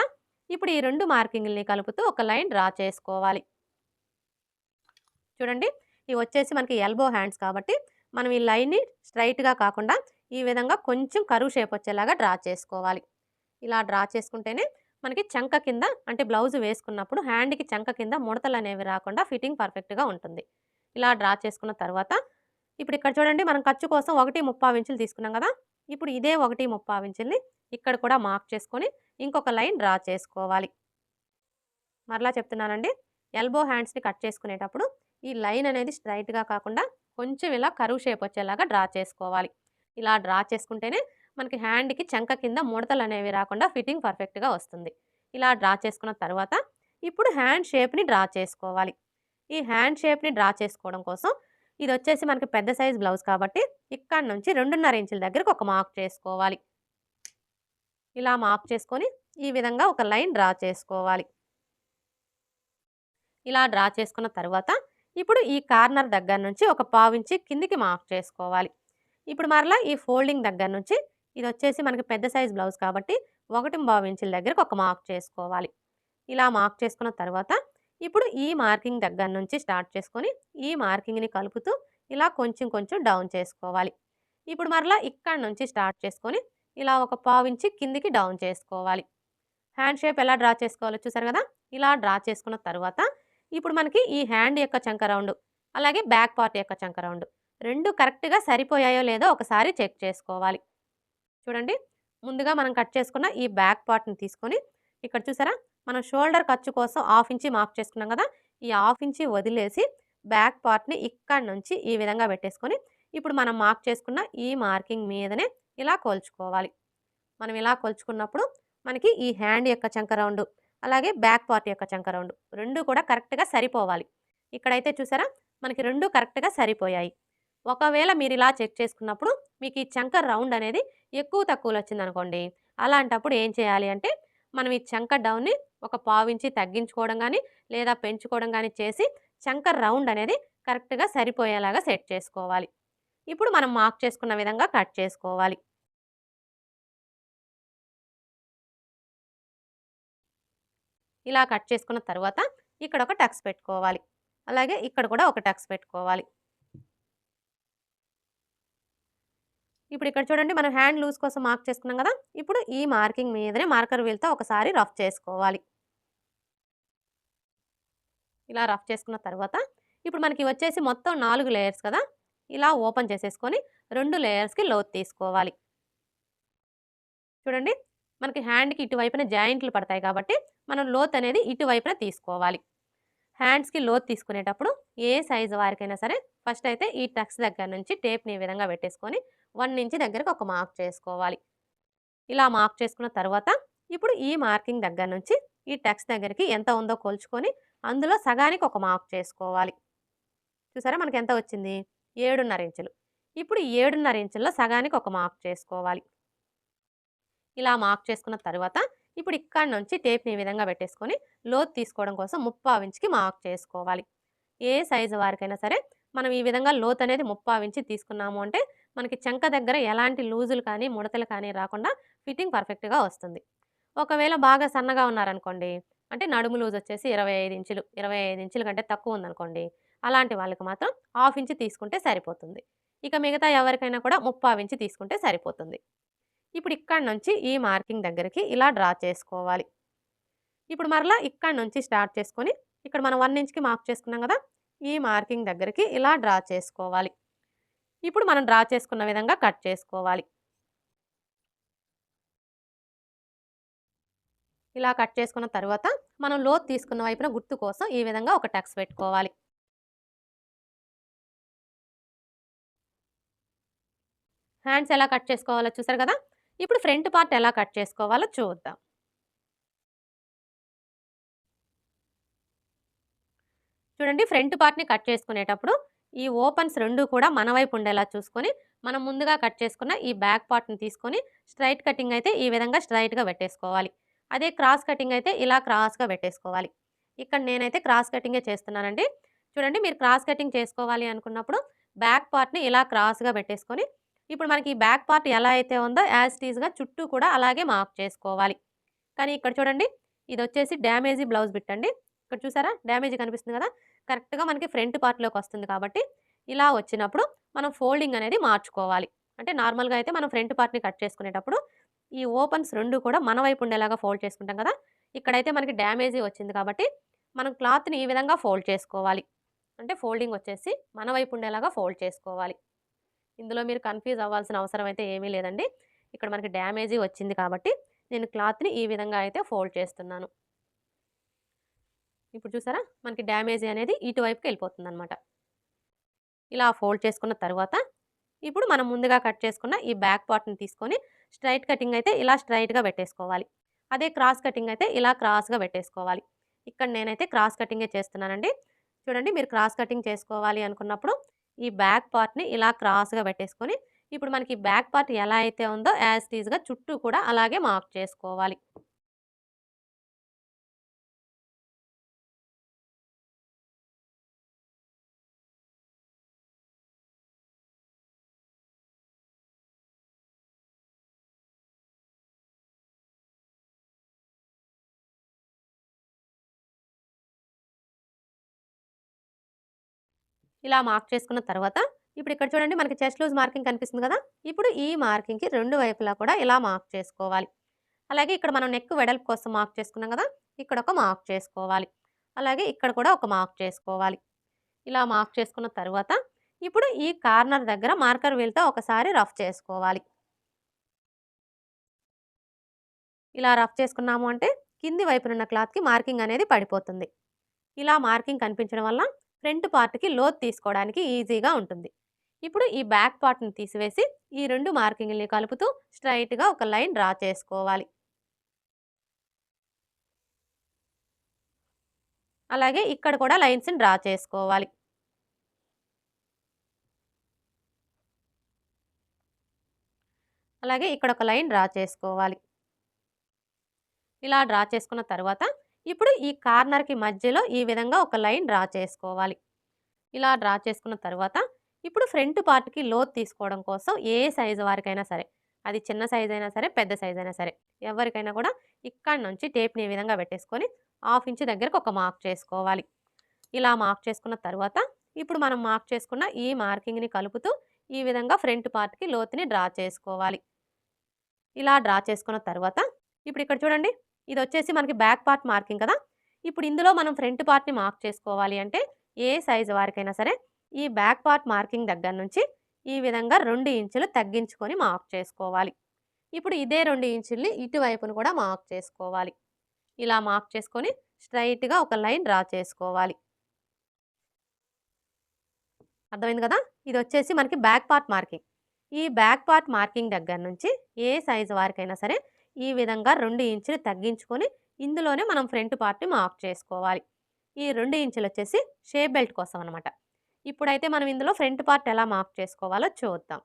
ఇప్పుడు ఈ 2 మార్కింగ్‌లని కలుపుతూ ఒక లైన్ డ్రా చేసుకోవాలి. చూడండి, ఇవి వచ్చేసి మనకి ఎల్బో హ్యాండ్స్ కాబట్టి మనం ఈ లైన్‌ని స్ట్రెయిట్‌గా కాకుండా ఈ విధంగా కొంచెం కర్వ్ షేప్ వచ్చేలాగా డ్రా చేసుకోవాలి. ఇలా డ్రా చేసుకుంటేనే మనకి చంక కింద అంటే బ్లౌజ్ వేసుకున్నప్పుడు హ్యాండ్‌కి చంక కింద ముడతలనేవి రాకుండా ఫిట్టింగ్ పర్ఫెక్ట్‌గా ఉంటుంది. ఇలా డ్రా చేసుకున్న తర్వాత ఇప్పుడు ఇక్కడ చూడండి, మనం ఖర్చు కోసం 1.35 ఇంచులు తీసుకున్నాం కదా! ఇప్పుడు ఇదే 1.35 ఇంచుల్ని ఇక్కడ కూడా మార్క్ చేసుకొని ఇంకొక లైన్ డ్రా చేసుకోవాలి. మరలా చెప్తున్నానండి, ఎల్బో హ్యాండ్స్‌ని కట్ చేసుకునేటప్పుడు ఈ లైన్ అనేది స్ట్రెయిట్‌గా కాకుండా కొంచెం ఇలా కర్వ్ షేప్ వచ్చేలాగా డ్రా చేసుకోవాలి. ఇలా డ్రా చేసుకుంటేనే మనకి హ్యాండ్‌కి చంక కింద ముడతలనేవి రాకుండా ఫిట్టింగ్ పర్ఫెక్ట్‌గా వస్తుంది. ఇలా డ్రా చేసుకున్న తర్వాత ఇప్పుడు హ్యాండ్ షేప్‌ని డ్రా చేసుకోవాలి. ఈ హ్యాండ్ షేప్‌ని డ్రా చేసుకోవడం కోసం ఇదొచ్చేసి మనకి పెద్ద సైజ్ బ్లౌజ్ కాబట్టి ఇక్కడి నుంచి 2.5 ఇంచుల దగ్గరకు ఒక మార్క్ చేసుకోవాలి. ఇలా మార్క్ చేసుకొని ఈ విధంగా ఒక లైన్ డ్రా చేసుకోవాలి. ఇలా డ్రా చేసుకున్న తర్వాత ఇప్పుడు ఈ కార్నర్ దగ్గర నుంచి ఒక పావించి కిందికి మార్క్ చేసుకోవాలి. ఇప్పుడు మరలా ఈ ఫోల్డింగ్ దగ్గర నుంచి ఇది వచ్చేసి మనకి పెద్ద సైజ్ బ్లౌజ్ కాబట్టి 1.25 ఇంచుల దగ్గరకు ఒక మార్క్ చేసుకోవాలి. ఇలా మార్క్ చేసుకున్న తర్వాత ఇప్పుడు ఈ మార్కింగ్ దగ్గర నుంచి స్టార్ట్ చేసుకొని ఈ మార్కింగ్ని కలుపుతూ ఇలా కొంచెం కొంచెం డౌన్ చేసుకోవాలి. ఇప్పుడు మరలా ఇక్కడ నుంచి స్టార్ట్ చేసుకొని ఇలా ఒక పావించి కిందికి డౌన్ చేసుకోవాలి. హ్యాండ్ షేప్ ఎలా డ్రా చేసుకోవాలో చూసారు కదా! ఇలా డ్రా చేసుకున్న తర్వాత ఇప్పుడు మనకి ఈ హ్యాండ్ యొక్క చంక రౌండ్ అలాగే బ్యాక్ పార్ట్ యొక్క చంక రౌండ్ 2 కరెక్ట్‌గా సరిపోయాయో లేదో ఒకసారి చెక్ చేసుకోవాలి. చూడండి, ముందుగా మనం కట్ చేసుకున్న ఈ బ్యాక్ పార్ట్‌ని తీసుకొని ఇక్కడ చూసారా, మనం షోల్డర్ ఖర్చు కోసం 1/2 ఇంచి మార్క్ చేసుకున్నాం కదా! ఈ 1/2 ఇంచి వదిలేసి బ్యాక్ పార్ట్‌ని ఇక్కడి నుంచి ఈ విధంగా పెట్టేసుకొని ఇప్పుడు మనం మార్క్ చేసుకున్న ఈ మార్కింగ్ మీదనే ఇలా కొలుచుకోవాలి. మనం ఇలా కొలుచుకున్నప్పుడు మనకి ఈ హ్యాండ్ యొక్క చంక రౌండ్ అలాగే బ్యాక్ పార్ట్ యొక్క చంక రౌండ్ 2 కూడా కరెక్ట్‌గా సరిపోవాలి. ఇక్కడైతే చూసారా, మనకి 2 కరెక్ట్‌గా సరిపోయాయి. ఒకవేళ మీరు ఇలా చెక్ చేసుకున్నప్పుడు మీకు ఈ చంక రౌండ్ అనేది ఎక్కువ తక్కువలో వచ్చిందనుకోండి, అలాంటప్పుడు ఏం చేయాలి అంటే మనం ఈ చంక డౌన్‌ని ఒక పావించి తగ్గించుకోవడం గానీ లేదా పెంచుకోవడం గానీ చేసి చంక రౌండ్ అనేది కరెక్ట్‌గా సరిపోయేలాగా సెట్ చేసుకోవాలి. ఇప్పుడు మనం మార్క్ చేసుకున్న విధంగా కట్ చేసుకోవాలి. ఇలా కట్ చేసుకున్న తర్వాత ఇక్కడ ఒక టక్స్ పెట్టుకోవాలి. అలాగే ఇక్కడ కూడా ఒక టక్స్ పెట్టుకోవాలి. ఇప్పుడు ఇక్కడ చూడండి, మనం హ్యాండ్ లూజ్ కోసం మార్క్ చేసుకున్నాం కదా! ఇప్పుడు ఈ మార్కింగ్ మీదనే మార్కర్ వీల్‌తో ఒకసారి రఫ్ చేసుకోవాలి. ఇలా రఫ్ చేసుకున్న తర్వాత ఇప్పుడు మనకి వచ్చేసి మొత్తం 4 లేయర్స్ కదా! ఇలా ఓపెన్ చేసేసుకొని 2 లేయర్స్‌కి లోతు తీసుకోవాలి. చూడండి, మనకి హ్యాండ్‌కి ఇటువైపున జాయింట్లు పడతాయి కాబట్టి మనం లోతు అనేది ఇటువైపున తీసుకోవాలి. హ్యాండ్స్‌కి లోతు తీసుకునేటప్పుడు ఏ సైజు వారికైనా సరే ఫస్ట్ అయితే ఈ టక్స్ దగ్గర నుంచి టేప్‌ని ఈ విధంగా పెట్టేసుకొని 1 ఇంచ్ దగ్గరకు ఒక మార్క్ చేసుకోవాలి. ఇలా మార్క్ చేసుకున్న తర్వాత ఇప్పుడు ఈ మార్కింగ్ దగ్గర నుంచి ఈ టక్స్ దగ్గరికి ఎంత ఉందో కొలుచుకొని అందులో సగానికి ఒక మార్క్ చేసుకోవాలి. చూసారా, మనకి ఎంత వచ్చింది? 7.5 ఇంచులు. ఇప్పుడు 7.5 ఇంచుల్లో సగానికి ఒక మార్క్ చేసుకోవాలి. ఇలా మార్క్ చేసుకున్న తర్వాత ఇప్పుడు ఇక్కడి నుంచి టేప్‌ని ఈ విధంగా పెట్టేసుకొని లోతు తీసుకోవడం కోసం 3/4 ఇంచ్‌కి మార్క్ చేసుకోవాలి. ఏ సైజు వారికైనా సరే మనం ఈ విధంగా లోతు అనేది 3/4 ఇంచ్ తీసుకున్నాము అంటే మనకి చంక దగ్గర ఎలాంటి లూజులు కానీ ముడతలు కానీ రాకుండా ఫిట్టింగ్ పర్ఫెక్ట్‌గా వస్తుంది. ఒకవేళ బాగా సన్నగా ఉన్నారనుకోండి, అంటే నడుము లూజ్ వచ్చేసి 25 ఇంచులు, 25 ఇంచుల కంటే తక్కువ ఉందనుకోండి, అలాంటి వాళ్ళకి మాత్రం 1/2 ఇంచ్ తీసుకుంటే సరిపోతుంది. ఇక మిగతా ఎవరికైనా కూడా 3/4 ఇంచ్ తీసుకుంటే సరిపోతుంది. ఇప్పుడు ఇక్కడి నుంచి ఈ మార్కింగ్ దగ్గరికి ఇలా డ్రా చేసుకోవాలి. ఇప్పుడు మరలా ఇక్కడి నుంచి స్టార్ట్ చేసుకొని ఇక్కడ మనం 1 ఇంచ్‌కి మార్క్ చేసుకున్నాం కదా! ఈ మార్కింగ్ దగ్గరికి ఇలా డ్రా చేసుకోవాలి. ఇప్పుడు మనం డ్రా చేసుకున్న విధంగా కట్ చేసుకోవాలి. ఇలా కట్ చేసుకున్న తర్వాత మనం లోతు తీసుకున్న వైపున గుర్తు కోసం ఈ విధంగా ఒక టక్స్ పెట్టుకోవాలి. హ్యాండ్స్ ఎలా కట్ చేసుకోవాలో చూసారు కదా! ఇప్పుడు ఫ్రంట్ పార్ట్ ఎలా కట్ చేసుకోవాలో చూద్దాం. చూడండి, ఫ్రంట్ పార్ట్‌ని కట్ చేసుకునేటప్పుడు ఈ ఓపెన్స్ 2 కూడా మన వైపు ఉండేలా చూసుకొని మనం ముందుగా కట్ చేసుకున్న ఈ బ్యాక్ పార్ట్‌ని తీసుకొని స్ట్రెయిట్ కటింగ్ అయితే ఈ విధంగా స్ట్రెయిట్‌గా పెట్టేసుకోవాలి. అదే క్రాస్ కటింగ్ అయితే ఇలా క్రాస్‌గా పెట్టేసుకోవాలి. ఇక్కడ నేనైతే క్రాస్ కటింగే చేస్తున్నానండి. చూడండి మీరు క్రాస్ కటింగ్ చేసుకోవాలి అనుకున్నప్పుడు బ్యాక్ పార్ట్‌ని ఇలా క్రాస్‌గా పెట్టేసుకొని, ఇప్పుడు మనకి ఈ బ్యాక్ పార్ట్ ఎలా అయితే ఉందో యాజ్ ఇట్ ఈజ్‌గా చుట్టూ కూడా అలాగే మార్క్ చేసుకోవాలి. కానీ ఇక్కడ చూడండి ఇదొచ్చేసి డ్యామేజీ బ్లౌజ్ బిట్ అండి. ఇక్కడ చూసారా డ్యామేజీ కనిపిస్తుంది కదా! కరెక్ట్‌గా మనకి ఫ్రంట్ పార్ట్‌లోకొస్తుంది కాబట్టి, ఇలా వచ్చినప్పుడు మనం ఫోల్డింగ్ అనేది మార్చుకోవాలి. అంటే నార్మల్‌గా అయితే మనం ఫ్రంట్ పార్ట్‌ని కట్ చేసుకునేటప్పుడు ఈ ఓపెన్స్ 2 కూడా మన వైపు ఉండేలాగా ఫోల్డ్ చేసుకుంటాం కదా! ఇక్కడైతే మనకి డ్యామేజీ వచ్చింది కాబట్టి, మనం క్లాత్‌ని ఈ విధంగా ఫోల్డ్ చేసుకోవాలి. అంటే ఫోల్డింగ్ వచ్చేసి మన వైపు ఉండేలాగా ఫోల్డ్ చేసుకోవాలి. ఇందులో మీరు కన్‌ఫ్యూజ్ అవ్వాల్సిన అవసరం అయితే ఏమీ లేదండి. ఇక్కడ మనకి డ్యామేజీ వచ్చింది కాబట్టి, నేను క్లాత్‌ని ఈ విధంగా అయితే ఫోల్డ్ చేస్తున్నాను. ఇప్పుడు చూసారా? మనకి డ్యామేజీ అనేది ఇటువైపుకెళ్ళిపోతుందనమాట. ఇలా ఫోల్డ్ చేసుకున్న తరువాత, ఇప్పుడు మనం ముందుగా కట్ చేసుకున్న ఈ బ్యాక్ పార్ట్‌ని తీసుకొని స్ట్రెయిట్ కటింగ్ అయితే ఇలా స్ట్రెయిట్‌గా పెట్టేసుకోవాలి. అదే క్రాస్ కటింగ్ అయితే ఇలా క్రాస్‌గా పెట్టేసుకోవాలి. ఇక్కడ నేనైతే క్రాస్ కటింగే చేస్తున్నానండి. చూడండి మీరు క్రాస్ కటింగ్ చేసుకోవాలి అనుకున్నప్పుడు ఈ బ్యాక్ పార్ట్‌ని ఇలా క్రాస్‌గా పెట్టేసుకొని, ఇప్పుడు మనకి బ్యాక్ పార్ట్ ఎలా అయితే ఉందో యాజ్ ఇట్ ఈజ్‌గా చుట్టూ కూడా అలాగే మార్క్ చేసుకోవాలి. ఇలా మార్క్ చేసుకున్న తర్వాత, ఇప్పుడు ఇక్కడ చూడండి మనకి చెస్ట్ లూజ్ మార్కింగ్ కనిపిస్తుంది కదా! ఇప్పుడు ఈ మార్కింగ్‌కి 2 వైపులా కూడా ఇలా మార్క్ చేసుకోవాలి. అలాగే ఇక్కడ మనం నెక్ వెడల్పు కోసం మార్క్ చేసుకున్నాం కదా! ఇక్కడ ఒక మార్క్ చేసుకోవాలి. అలాగే ఇక్కడ కూడా ఒక మార్క్ చేసుకోవాలి. ఇలా మార్క్ చేసుకున్న తరువాత, ఇప్పుడు ఈ కార్నర్ దగ్గర మార్కర్ వీల్‌తో ఒకసారి రఫ్ చేసుకోవాలి. ఇలా రఫ్ చేసుకున్నాము అంటే కింది వైపునున్న క్లాత్‌కి మార్కింగ్ అనేది పడిపోతుంది. ఇలా మార్కింగ్ కనిపించడం వల్ల ఫ్రంట్ పార్ట్‌కి లోతు తీసుకోవడానికి ఈజీగా ఉంటుంది. ఇప్పుడు ఈ బ్యాక్ పార్ట్‌ని తీసివేసి ఈ 2 మార్కింగ్‌లని కలుపుతూ స్ట్రెయిట్‌గా ఒక లైన్ డ్రా చేసుకోవాలి. అలాగే ఇక్కడ కూడా లైన్స్‌ని డ్రా చేసుకోవాలి. అలాగే ఇక్కడ ఒక లైన్ డ్రా చేసుకోవాలి. ఇలా డ్రా చేసుకున్న తర్వాత ఇప్పుడు ఈ కార్నర్‌కి మధ్యలో ఈ విధంగా ఒక లైన్ డ్రా చేసుకోవాలి. ఇలా డ్రా చేసుకున్న తర్వాత ఇప్పుడు ఫ్రంట్ పార్ట్‌కి లోతు తీసుకోవడం కోసం ఏ సైజు వారికైనా సరే, అది చిన్న సైజ్ అయినా సరే, పెద్ద సైజ్ అయినా సరే, ఎవరికైనా కూడా ఇక్కడి నుంచి టేప్‌ని ఈ విధంగా పెట్టేసుకొని 1/2 ఇంచ్ దగ్గరకు ఒక మార్క్ చేసుకోవాలి. ఇలా మార్క్ చేసుకున్న తర్వాత ఇప్పుడు మనం మార్క్ చేసుకున్న ఈ మార్కింగ్‌ని కలుపుతూ ఈ విధంగా ఫ్రంట్ పార్ట్‌కి లోతుని డ్రా చేసుకోవాలి. ఇలా డ్రా చేసుకున్న తర్వాత ఇప్పుడు ఇక్కడ చూడండి ఇదొచ్చేసి మనకి బ్యాక్ పార్ట్ మార్కింగ్ కదా! ఇప్పుడు ఇందులో మనం ఫ్రంట్ పార్ట్‌ని మార్క్ చేసుకోవాలి అంటే ఏ సైజు వారికైనా సరే ఈ బ్యాక్ పార్ట్ మార్కింగ్ దగ్గర నుంచి ఈ విధంగా 2 ఇంచులు తగ్గించుకొని మార్క్ చేసుకోవాలి. ఇప్పుడు ఇదే 2 ఇంచుల్ని ఇటువైపును కూడా మార్క్ చేసుకోవాలి. ఇలా మార్క్ చేసుకొని స్ట్రెయిట్‌గా ఒక లైన్ డ్రా చేసుకోవాలి. అర్థమైంది కదా! ఇదొచ్చేసి మనకి బ్యాక్ పార్ట్ మార్కింగ్. ఈ బ్యాక్ పార్ట్ మార్కింగ్ దగ్గర నుంచి ఏ సైజు వారికైనా సరే ఈ విధంగా 2 ఇంచులు తగ్గించుకొని ఇందులోనే మనం ఫ్రంట్ పార్ట్‌ని మార్క్ చేసుకోవాలి. ఈ 2 ఇంచులొచ్చేసి షేప్ బెల్ట్ కోసం అనమాట. ఇప్పుడైతే మనం ఇందులో ఫ్రంట్ పార్ట్ ఎలా మార్క్ చేసుకోవాలో చూద్దాం.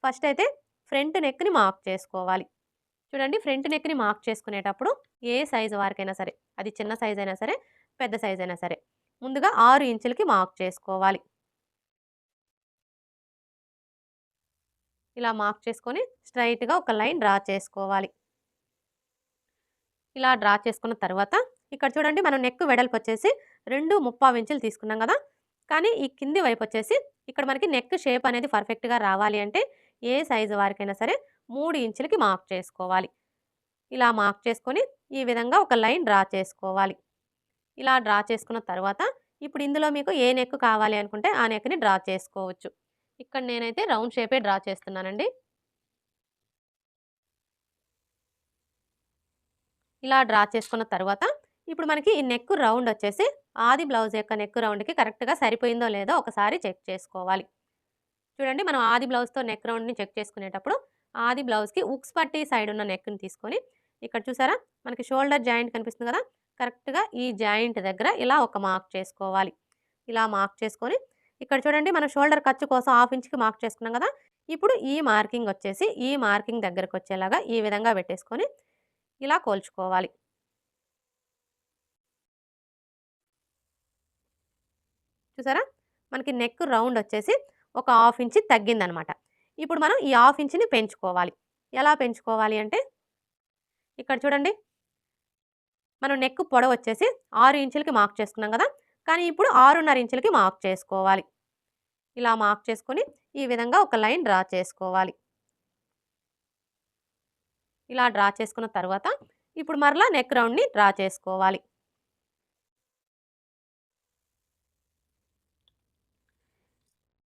ఫస్ట్ అయితే ఫ్రంట్ నెక్‌ని మార్క్ చేసుకోవాలి. చూడండి ఫ్రంట్ నెక్‌ని మార్క్ చేసుకునేటప్పుడు ఏ సైజు వారికైనా సరే, అది చిన్న సైజ్ అయినా సరే, పెద్ద సైజ్ అయినా సరే, ముందుగా 6 ఇంచులకి మార్క్ చేసుకోవాలి. ఇలా మార్క్ చేసుకొని స్ట్రెయిట్‌గా ఒక లైన్ డ్రా చేసుకోవాలి. ఇలా డ్రా చేసుకున్న తర్వాత ఇక్కడ చూడండి మనం నెక్ వెడల్పు వచ్చేసి 2 ఇంచులు తీసుకున్నాం కదా! కానీ ఈ కింది వైపు వచ్చేసి ఇక్కడ మనకి నెక్ షేప్ అనేది పర్ఫెక్ట్‌గా రావాలి అంటే ఏ సైజు వారికైనా సరే 3 ఇంచులకి మార్క్ చేసుకోవాలి. ఇలా మార్క్ చేసుకొని ఈ విధంగా ఒక లైన్ డ్రా చేసుకోవాలి. ఇలా డ్రా చేసుకున్న తర్వాత ఇప్పుడు ఇందులో మీకు ఏ నెక్ కావాలి అనుకుంటే ఆ నెక్‌ని డ్రా చేసుకోవచ్చు. ఇక్కడ నేనైతే రౌండ్ షేపే డ్రా చేస్తున్నానండి. ఇలా డ్రా చేసుకున్న తర్వాత ఇప్పుడు మనకి ఈ నెక్ రౌండ్ వచ్చేసి ఆది బ్లౌజ్ యొక్క నెక్ రౌండ్‌కి కరెక్ట్‌గా సరిపోయిందో లేదో ఒకసారి చెక్ చేసుకోవాలి. చూడండి మనం ఆది బ్లౌజ్‌తో నెక్ రౌండ్‌ని చెక్ చేసుకునేటప్పుడు ఆది బ్లౌజ్‌కి ఉక్స్ పట్టీ సైడ్ ఉన్న నెక్‌ని తీసుకొని ఇక్కడ చూసారా మనకి షోల్డర్ జాయింట్ కనిపిస్తుంది కదా! కరెక్ట్‌గా ఈ జాయింట్ దగ్గర ఇలా ఒక మార్క్ చేసుకోవాలి. ఇలా మార్క్ చేసుకొని ఇక్కడ చూడండి మనం షోల్డర్ ఖర్చు కోసం 1/2 ఇంచ్‌కి మార్క్ చేసుకున్నాం కదా! ఇప్పుడు ఈ మార్కింగ్ వచ్చేసి ఈ మార్కింగ్ దగ్గరకొచ్చేలాగా ఈ విధంగా పెట్టేసుకొని ఇలా కోల్చుకోవాలి. చూసారా? మనకి నెక్ రౌండ్ వచ్చేసి ఒక హాఫ్ ఇంచ్ తగ్గిందనమాట. ఇప్పుడు మనం ఈ హాఫ్ ఇంచ్‌ని పెంచుకోవాలి. ఎలా పెంచుకోవాలి అంటే ఇక్కడ చూడండి. మనం నెక్ పొడవొచ్చేసి 6 ఇంచులకి మార్క్ చేసుకున్నాం గదా! కానీ ఇప్పుడు 6:30 ఇంచులకి మార్క్ చేసుకోవాలి. ఇలా మార్క్ చేసుకొని ఈ విధంగా ఒక లైన్ డ్రా చేసుకోవాలి. ఇలా డ్రా చేసుకున్న తర్వాత ఇప్పుడు మరలా నెక్ రౌండ్‌ని డ్రా చేసుకోవాలి.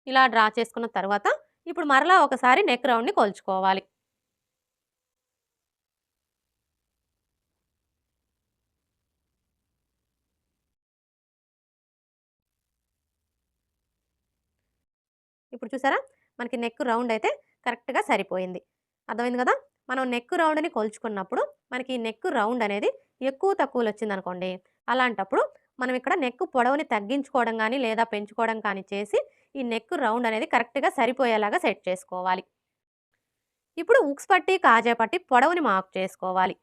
ఇలా డ్రా చేసుకున్న తర్వాత ఇప్పుడు మరలా ఒకసారి నెక్ రౌండ్‌ని కొలుచుకోవాలి. ఇప్పుడు చూసారా? మనకి నెక్ రౌండ్ అయితే కరెక్ట్‌గా సరిపోయింది. అర్థమైంది గదా! మనం నెక్ రౌండ్‌ని కొలుచుకున్నప్పుడు మనకి ఈ నెక్ రౌండ్ అనేది ఎక్కువ తక్కువలొచ్చిందనుకోండి, అలాంటప్పుడు మనం ఇక్కడ నెక్ పొడవుని తగ్గించుకోవడం గానీ, లేదా పెంచుకోవడం కానీ చేసి ఈ నెక్ రౌండ్ అనేది కరెక్ట్‌గా సరిపోయేలాగా సెట్ చేసుకోవాలి. ఇప్పుడు ఉక్స్ పట్టి, కాజా పట్టి పొడవుని మార్క్ చేసుకోవాలి.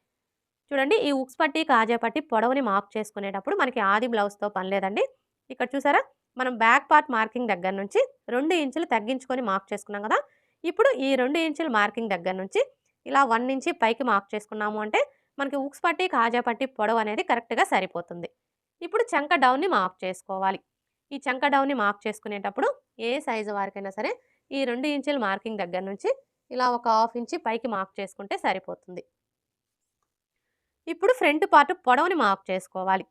చూడండి, ఈ ఉక్స్ పట్టి, కాజా పట్టి పొడవుని మార్క్ చేసుకునేటప్పుడు మనకి ఆది బ్లౌజ్‌తో పని లేదండి. ఇక్కడ చూసారా? మనం బ్యాక్ పార్ట్ మార్కింగ్ దగ్గర నుంచి 2 ఇంచులు తగ్గించుకొని మార్క్ చేసుకున్నాం గదా! ఇప్పుడు ఈ 2 ఇంచుల మార్కింగ్ దగ్గర నుంచి ఇలా 1 ఇంచి పైకి మార్క్ చేసుకున్నాము అంటే మనకి ఉక్స్ పట్టి, కాజా పట్టి పొడవు అనేది కరెక్ట్‌గా సరిపోతుంది. ఇప్పుడు చంక డౌన్‌ని మార్క్ చేసుకోవాలి. ఈ చంక డౌన్‌ని మార్క్ చేసుకునేటప్పుడు ఏ సైజు వారికైనా సరే ఈ 2 ఇంచుల మార్కింగ్ దగ్గర నుంచి ఇలా ఒక హాఫ్ ఇంచి పైకి మార్క్ చేసుకుంటే సరిపోతుంది. ఇప్పుడు ఫ్రంట్ పార్ట్ పొడవుని మార్క్ చేసుకోవాలి.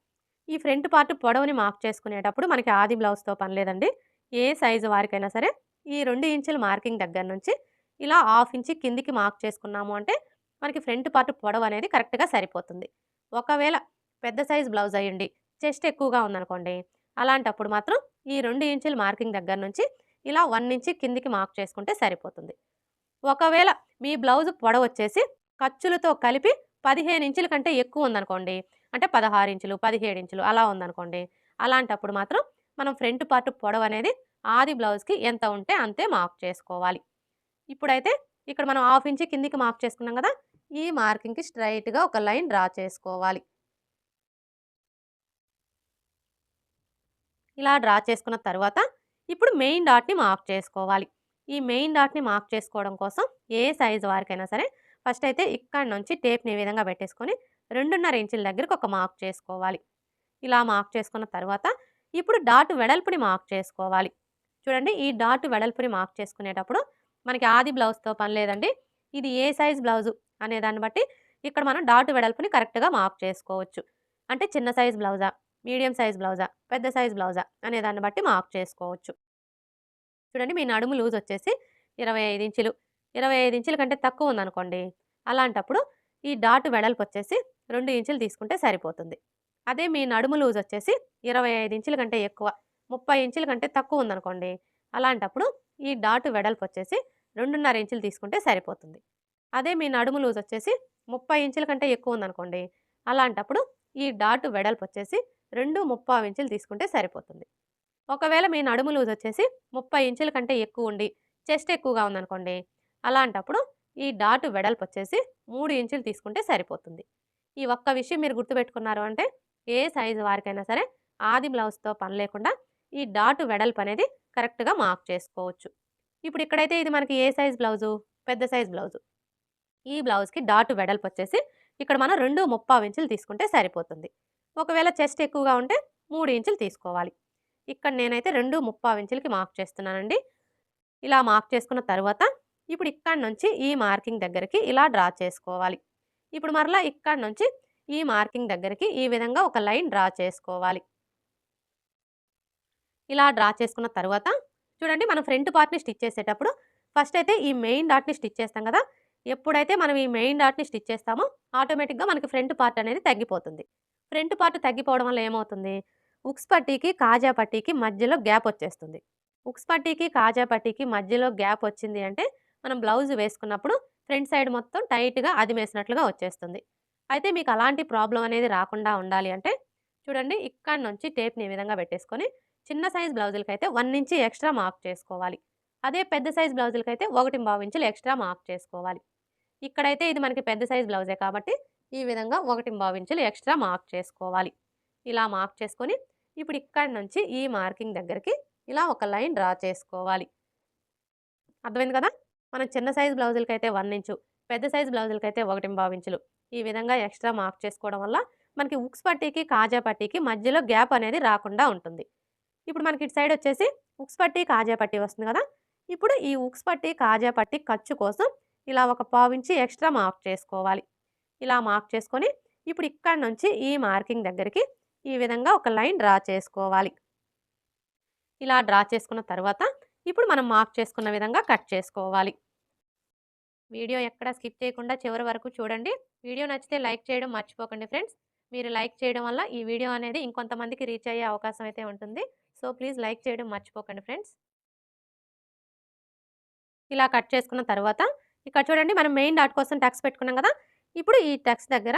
ఈ ఫ్రంట్ పార్ట్ పొడవుని మార్క్ చేసుకునేటప్పుడు మనకి ఆది బ్లౌజ్‌తో పని లేదండి. ఏ సైజు వారికైనా సరే ఈ 2 ఇంచుల మార్కింగ్ దగ్గర నుంచి ఇలా హాఫ్ ఇంచి కిందికి మార్క్ చేసుకున్నాము అంటే మనకి ఫ్రంట్ పార్ట్ పొడవు అనేది కరెక్ట్‌గా సరిపోతుంది. ఒకవేళ పెద్ద సైజ్ బ్లౌజ్ అయ్యుండి చెస్ట్ ఎక్కువగా ఉందనుకోండి, అలాంటప్పుడు మాత్రం ఈ 2 ఇంచుల మార్కింగ్ దగ్గర నుంచి ఇలా 1 ఇంచి కిందికి మార్క్ చేసుకుంటే సరిపోతుంది. ఒకవేళ మీ బ్లౌజ్ పొడవొచ్చేసి ఖర్చులతో కలిపి 15 ఇంచుల కంటే ఎక్కువ ఉందనుకోండి. అంటే 16 ఇంచులు, 17 ఇంచులు అలా ఉందనుకోండి. అలాంటప్పుడు మాత్రం మనం ఫ్రంట్ పార్ట్ పొడవనేది ఆది బ్లౌజ్‌కి ఎంత ఉంటే అంతే మార్క్ చేసుకోవాలి. ఇప్పుడైతే ఇక్కడ మనం హాఫ్ ఇంచ్ కిందికి మార్క్ చేసుకున్నాం గదా! ఈ మార్కింగ్‌కి స్ట్రెయిట్‌గా ఒక లైన్ డ్రా చేసుకోవాలి. ఇలా డ్రా చేసుకున్న తర్వాత ఇప్పుడు మెయిన్ డాట్‌ని మార్క్ చేసుకోవాలి. ఈ మెయిన్ డాట్‌ని మార్క్ చేసుకోవడం కోసం ఏ సైజు వారికైనా సరే ఫస్ట్ అయితే ఇక్కడి నుంచి టేప్‌ని ఈ విధంగా పెట్టేసుకొని 2.5 ఇంచుల దగ్గరికి ఒక మార్క్ చేసుకోవాలి. ఇలా మార్క్ చేసుకున్న తర్వాత ఇప్పుడు డాట్ వెడల్పుని మార్క్ చేసుకోవాలి. చూడండి, ఈ డాట్ వెడల్పుని మార్క్ చేసుకునేటప్పుడు మనకి ఆది బ్లౌజ్‌తో పని లేదండి. ఇది ఏ సైజ్ బ్లౌజు అనే దాన్ని బట్టి ఇక్కడ మనం డాట్ వెడల్పుని కరెక్ట్‌గా మార్క్ చేసుకోవచ్చు. అంటే చిన్న సైజ్ బ్లౌజా, మీడియం సైజ్ బ్లౌజా, పెద్ద సైజ్ బ్లౌజా అనే దాన్ని బట్టి మార్క్ చేసుకోవచ్చు. చూడండి, మీ నడుము లూజ్ వచ్చేసి 25 ఇంచులు. 25 ఇంచుల కంటే తక్కువ ఉందనుకోండి, అలాంటప్పుడు ఈ డాట్ వెడల్పు వచ్చేసి 2 ఇంచులు తీసుకుంటే సరిపోతుంది. అదే మీ నడుము లూజ్ వచ్చేసి 25 ఇంచుల కంటే ఎక్కువ, 30 ఇంచుల కంటే తక్కువ ఉందనుకోండి, అలాంటప్పుడు ఈ డాట్ వెడల్పు వచ్చేసి 2.5 ఇంచులు తీసుకుంటే సరిపోతుంది. అదే మీ నడుము లూజ్ వచ్చేసి 30 ఇంచుల కంటే ఎక్కువ ఉందనుకోండి, అలాంటప్పుడు ఈ డాట్ వెడల్పు వచ్చేసి 2.75 ఇంచులు తీసుకుంటే సరిపోతుంది. ఒకవేళ మీ నడుము లూజ్ వచ్చేసి 30 ఇంచుల కంటే ఎక్కువ ఉండి, చెస్ట్ ఎక్కువగా ఉందనుకోండి, అలాంటప్పుడు ఈ డాట్ వెడల్పు వచ్చేసి 3 ఇంచులు తీసుకుంటే సరిపోతుంది. ఈ ఒక్క విషయం మీరు గుర్తుపెట్టుకున్నారు అంటే ఏ సైజు వారికైనా సరే ఆది బ్లౌజ్‌తో పని లేకుండా ఈ డాట్ వెడల్పు అనేది కరెక్ట్‌గా మార్క్ చేసుకోవచ్చు. ఇప్పుడు ఇక్కడైతే ఇది మనకి ఏ సైజ్ బ్లౌజు? పెద్ద సైజ్ బ్లౌజు. ఈ బ్లౌజ్‌కి డాట్ వెడల్పు వచ్చేసి ఇక్కడ మనం 2.75 ఇంచులు తీసుకుంటే సరిపోతుంది. ఒకవేళ చెస్ట్ ఎక్కువగా ఉంటే 3 ఇంచులు తీసుకోవాలి. ఇక్కడ నేనైతే 2.75 ఇంచులకి మార్క్ చేస్తున్నానండి. ఇలా మార్క్ చేసుకున్న తర్వాత ఇప్పుడు ఇక్కడి నుంచి ఈ మార్కింగ్ దగ్గరికి ఇలా డ్రా చేసుకోవాలి. ఇప్పుడు మరలా ఇక్కడి నుంచి ఈ మార్కింగ్ దగ్గరికి ఈ విధంగా ఒక లైన్ డ్రా చేసుకోవాలి. ఇలా డ్రా చేసుకున్న తర్వాత చూడండి, మనం ఫ్రంట్ పార్ట్‌ని స్టిచ్ చేసేటప్పుడు ఫస్ట్ అయితే ఈ మెయిన్ డాట్‌ని స్టిచ్ చేస్తాం కదా! ఎప్పుడైతే మనం ఈ మెయిన్ డాట్‌ని స్టిచ్ చేస్తామో ఆటోమేటిక్‌గా మనకి ఫ్రంట్ పార్ట్ అనేది తగ్గిపోతుంది. ఫ్రంట్ పార్ట్ తగ్గిపోవడం వల్ల ఏమవుతుంది? ఉక్స్ పట్టీకి, కాజా పట్టీకి మధ్యలో గ్యాప్ వచ్చేస్తుంది. ఉక్స్ పట్టీకి, కాజా పట్టీకి మధ్యలో గ్యాప్ వచ్చింది అంటే మనం బ్లౌజ్ వేసుకున్నప్పుడు ఫ్రంట్ సైడ్ మొత్తం టైట్‌గా అదిమేసినట్లుగా వచ్చేస్తుంది. అయితే మీకు అలాంటి ప్రాబ్లమ్ అనేది రాకుండా ఉండాలి అంటే చూడండి, ఇక్కడి నుంచి టేప్‌ని ఈ విధంగా పెట్టేసుకొని చిన్న సైజ్ బ్లౌజులకైతే 1 ఇంచి ఎక్స్ట్రా మార్క్ చేసుకోవాలి. అదే పెద్ద సైజ్ బ్లౌజులకైతే 1.25 ఇంచులు ఎక్స్ట్రా మార్క్ చేసుకోవాలి. ఇక్కడైతే ఇది మనకి పెద్ద సైజ్ బ్లౌజే కాబట్టి ఈ విధంగా 1.25 ఇంచులు ఎక్స్ట్రా మార్క్ చేసుకోవాలి. ఇలా మార్క్ చేసుకొని ఇప్పుడు ఇక్కడి నుంచి ఈ మార్కింగ్ దగ్గరికి ఇలా ఒక లైన్ డ్రా చేసుకోవాలి. అర్థమైంది కదా! మనం చిన్న సైజ్ బ్లౌజులకైతే 1 ఇంచు, పెద్ద సైజ్ బ్లౌజులకైతే 1.25 ఇంచులు. ఈ విధంగా ఎక్స్‌ట్రా మార్క్ చేసుకోవడం వల్ల మనకి ఉక్స్ పట్టీకి, కాజా పట్టీకి మధ్యలో గ్యాప్ అనేది రాకుండా ఉంటుంది. ఇప్పుడు మనకి ఇటు సైడ్ వచ్చేసి ఉక్స్ పట్టీ, కాజా పట్టీ వస్తుంది కదా! ఇప్పుడు ఈ ఉక్స్ పట్టీ, కాజా పట్టీ ఖర్చు కోసం ఇలా ఒక పావించి ఎక్స్‌ట్రా మార్క్ చేసుకోవాలి. ఇలా మార్క్ చేసుకొని ఇప్పుడు ఇక్కడి నుంచి ఈ మార్కింగ్ దగ్గరికి ఈ విధంగా ఒక లైన్ డ్రా చేసుకోవాలి. ఇలా డ్రా చేసుకున్న తర్వాత ఇప్పుడు మనం మార్క్ చేసుకున్న విధంగా కట్ చేసుకోవాలి. వీడియో ఎక్కడ స్కిప్ చేయకుండా చివరి వరకు చూడండి. వీడియో నచ్చితే లైక్ చేయడం మర్చిపోకండి ఫ్రెండ్స్. మీరు లైక్ చేయడం వల్ల ఈ వీడియో అనేది ఇంకొంతమందికి రీచ్ అయ్యే అవకాశం అయితే ఉంటుంది. సో ప్లీజ్ లైక్ చేయడం మర్చిపోకండి ఫ్రెండ్స్. ఇలా కట్ చేసుకున్న తర్వాత ఇక్కడ చూడండి మనం మెయిన్ డాట్ కోసం టక్స్ పెట్టుకున్నాం కదా! ఇప్పుడు ఈ టక్స్ దగ్గర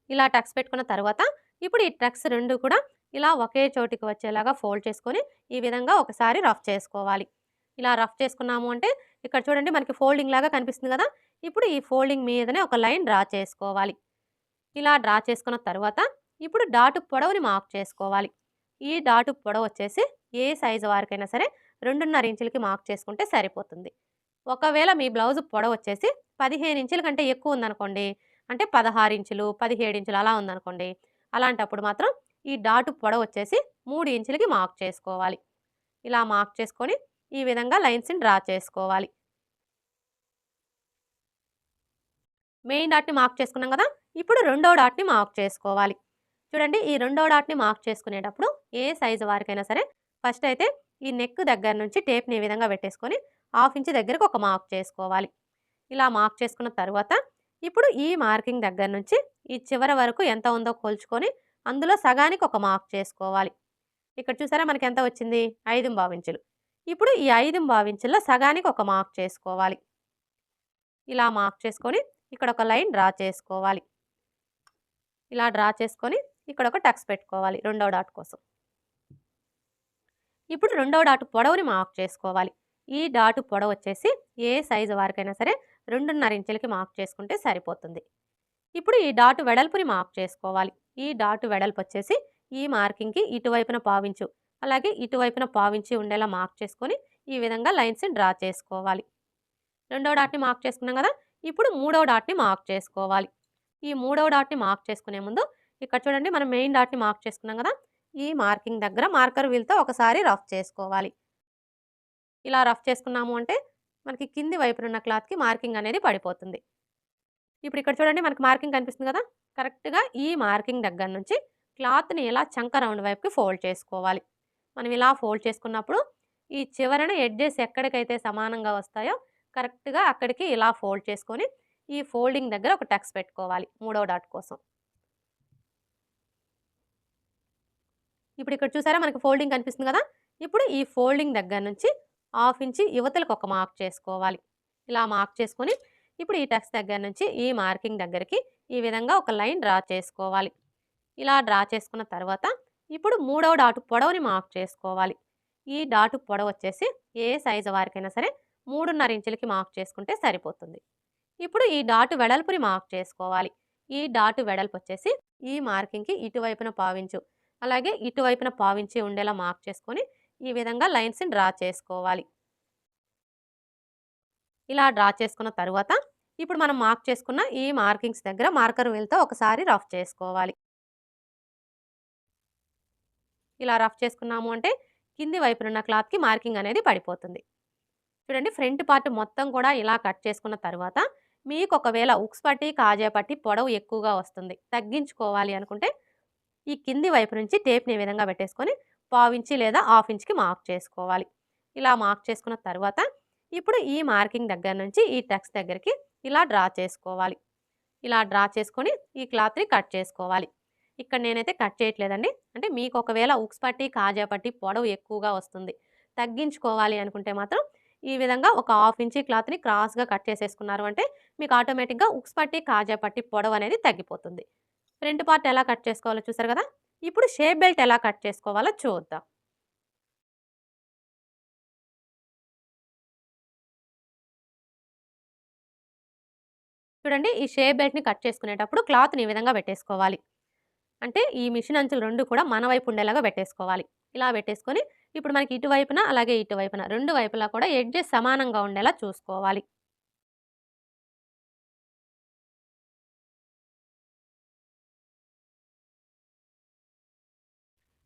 ఇలా టక్స్ పెట్టుకున్న తర్వాత ఇప్పుడు ఈ టక్స్ 2 కూడా ఇలా ఒకే చోటికి వచ్చేలాగా ఫోల్డ్ చేసుకొని ఈ విధంగా ఒకసారి రఫ్ చేసుకోవాలి. ఇలా రఫ్ చేసుకున్నాము అంటే ఇక్కడ చూడండి మనకి ఫోల్డింగ్ లాగా కనిపిస్తుంది కదా! ఇప్పుడు ఈ ఫోల్డింగ్ మీదనే ఒక లైన్ డ్రా చేసుకోవాలి. ఇలా డ్రా చేసుకున్న తర్వాత ఇప్పుడు డాటు పొడవుని మార్క్ చేసుకోవాలి. ఈ డాటు పొడవు వచ్చేసి ఏ సైజు వారికైనా సరే 2.5 ఇంచులకి మార్క్ చేసుకుంటే సరిపోతుంది. ఒకవేళ మీ బ్లౌజ్ పొడవు వచ్చేసి 15 ఇంచుల కంటే ఎక్కువ ఉందనుకోండి, అంటే 16 ఇంచులు, 17 ఇంచులు అలా ఉందనుకోండి, అలాంటప్పుడు మాత్రం ఈ డాటు పొడవు వచ్చేసి 3 ఇంచులకి మార్క్ చేసుకోవాలి. ఇలా మార్క్ చేసుకొని ఈ విధంగా లైన్స్ని డ్రా చేసుకోవాలి. మెయిన్ డాట్‌ని మార్క్ చేసుకున్నాం కదా! ఇప్పుడు రెండో డాట్‌ని మార్క్ చేసుకోవాలి. చూడండి ఈ రెండో డాట్‌ని మార్క్ చేసుకునేటప్పుడు ఏ సైజు వారికైనా సరే ఫస్ట్ అయితే ఈ నెక్ దగ్గర నుంచి టేప్‌ని ఈ విధంగా పెట్టేసుకొని 1/2 ఇంచ్ దగ్గరికి ఒక మార్క్ చేసుకోవాలి. ఇలా మార్క్ చేసుకున్న తర్వాత ఇప్పుడు ఈ మార్కింగ్ దగ్గర నుంచి ఈ చివర వరకు ఎంత ఉందో కొలుచుకొని అందులో సగానికి ఒక మార్క్ చేసుకోవాలి. ఇక్కడ చూసారా మనకి ఎంత వచ్చింది? 5.25 ఇంచులు. ఇప్పుడు ఈ 5.25 ఇంచుల్లో సగానికి ఒక మార్క్ చేసుకోవాలి. ఇలా మార్క్ చేసుకొని ఇక్కడ ఒక లైన్ డ్రా చేసుకోవాలి. ఇలా డ్రా చేసుకొని ఇక్కడ ఒక టక్స్ పెట్టుకోవాలి రెండో డాట్ కోసం. ఇప్పుడు రెండో డాట్ పొడవుని మార్క్ చేసుకోవాలి. ఈ డాటు పొడవు వచ్చేసి ఏ సైజు వారికైనా సరే 2.5 ఇంచులకి మార్క్ చేసుకుంటే సరిపోతుంది. ఇప్పుడు ఈ డాటు వెడల్పుని మార్క్ చేసుకోవాలి. ఈ డాటు వెడల్పు వచ్చేసి ఈ మార్కింగ్కి ఇటువైపున పావించు అలాగే ఇటువైపున పావించి ఉండేలా మార్క్ చేసుకొని ఈ విధంగా లైన్స్ని డ్రా చేసుకోవాలి. రెండో డాట్ని మార్క్ చేసుకున్నాం కదా! ఇప్పుడు మూడో డాట్ని మార్క్ చేసుకోవాలి. ఈ మూడో డాట్ని మార్క్ చేసుకునే ముందు ఇక్కడ చూడండి మనం మెయిన్ డాట్ని మార్క్ చేసుకున్నాం కదా! ఈ మార్కింగ్ దగ్గర మార్కర్ వీల్తో ఒకసారి రఫ్ చేసుకోవాలి. ఇలా రఫ్ చేసుకున్నాము అంటే మనకి కింది వైపునున్న క్లాత్కి మార్కింగ్ అనేది పడిపోతుంది. ఇప్పుడు ఇక్కడ చూడండి మనకి మార్కింగ్ కనిపిస్తుంది కదా! కరెక్ట్‌గా ఈ మార్కింగ్ దగ్గర నుంచి క్లాత్‌ని ఇలా చంక రౌండ్ వైపుకి ఫోల్డ్ చేసుకోవాలి. మనం ఇలా ఫోల్డ్ చేసుకున్నప్పుడు ఈ చివరన ఎడ్జెస్ ఎక్కడికైతే సమానంగా వస్తాయో కరెక్ట్‌గా అక్కడికి ఇలా ఫోల్డ్ చేసుకొని ఈ ఫోల్డింగ్ దగ్గర ఒక టక్స్ పెట్టుకోవాలి మూడో డాట్ కోసం. ఇప్పుడు ఇక్కడ చూసారా మనకి ఫోల్డింగ్ కనిపిస్తుంది కదా! ఇప్పుడు ఈ ఫోల్డింగ్ దగ్గర నుంచి 1/2 ఇంచ్ యువతలకు ఒక మార్క్ చేసుకోవాలి. ఇలా మార్క్ చేసుకొని ఇప్పుడు ఈ టక్స్ దగ్గర నుంచి ఈ మార్కింగ్ దగ్గరికి ఈ విధంగా ఒక లైన్ డ్రా చేసుకోవాలి. ఇలా డ్రా చేసుకున్న తర్వాత ఇప్పుడు మూడవ డాటు పొడవుని మార్క్ చేసుకోవాలి. ఈ డాటు పొడవు వచ్చేసి ఏ సైజు వారికైనా సరే 3.5 ఇంచులకి మార్క్ చేసుకుంటే సరిపోతుంది. ఇప్పుడు ఈ డాటు వెడల్పుని మార్క్ చేసుకోవాలి. ఈ డాటు వెడల్పు వచ్చేసి ఈ మార్కింగ్కి ఇటువైపున పావించు అలాగే ఇటువైపున పావించి ఉండేలా మార్క్ చేసుకొని ఈ విధంగా లైన్స్ని డ్రా చేసుకోవాలి. ఇలా డ్రా చేసుకున్న తర్వాత ఇప్పుడు మనం మార్క్ చేసుకున్న ఈ మార్కింగ్స్ దగ్గర మార్కర్ వీల్తో ఒకసారి రఫ్ చేసుకోవాలి. ఇలా రఫ్ చేసుకున్నాము అంటే కింది వైపునున్న క్లాత్కి మార్కింగ్ అనేది పడిపోతుంది. చూడండి ఫ్రంట్ పార్ట్ మొత్తం కూడా ఇలా కట్ చేసుకున్న తర్వాత మీకు ఒకవేళ ఉక్స్ పట్టి కాజా పట్టి పొడవు ఎక్కువగా వస్తుంది తగ్గించుకోవాలి అనుకుంటే ఈ కింది వైపు నుంచి టేప్ని ఈ విధంగా పెట్టేసుకొని 1/4 ఇంచ్ లేదా 1/2 ఇంచ్కి మార్క్ చేసుకోవాలి. ఇలా మార్క్ చేసుకున్న తర్వాత ఇప్పుడు ఈ మార్కింగ్ దగ్గర నుంచి ఈ టక్స్ దగ్గరికి ఇలా డ్రా చేసుకోవాలి. ఇలా డ్రా చేసుకొని ఈ క్లాత్ని కట్ చేసుకోవాలి. ఇక్కడ నేనైతే కట్ చేయట్లేదండి. అంటే మీకు ఒకవేళ ఉక్స్ పట్టి కాజా పట్టి పొడవు ఎక్కువగా వస్తుంది తగ్గించుకోవాలి అనుకుంటే మాత్రం ఈ విధంగా ఒక 1/2 ఇంచ్ క్లాత్ని క్రాస్గా కట్ చేసేసుకున్నారు అంటే మీకు ఆటోమేటిక్గా ఉక్స్ పట్టి కాజా పట్టి పొడవు అనేది తగ్గిపోతుంది. ఫ్రంట్ పార్ట్ ఎలా కట్ చేసుకోవాలో చూసారు కదా! ఇప్పుడు షేప్ బెల్ట్ ఎలా కట్ చేసుకోవాలో చూద్దాం. చూడండి ఈ షేప్ బెల్ట్‌ని కట్ చేసుకునేటప్పుడు క్లాత్‌ని ఈ విధంగా పెట్టేసుకోవాలి. అంటే ఈ మిషన్ అంచులు 2 కూడా మన వైపు ఉండేలాగా పెట్టేసుకోవాలి. ఇలా పెట్టేసుకొని ఇప్పుడు మనకి ఇటువైపున అలాగే ఇటువైపున 2 వైపులా కూడా ఎడ్జెస్ సమానంగా ఉండేలా చూసుకోవాలి.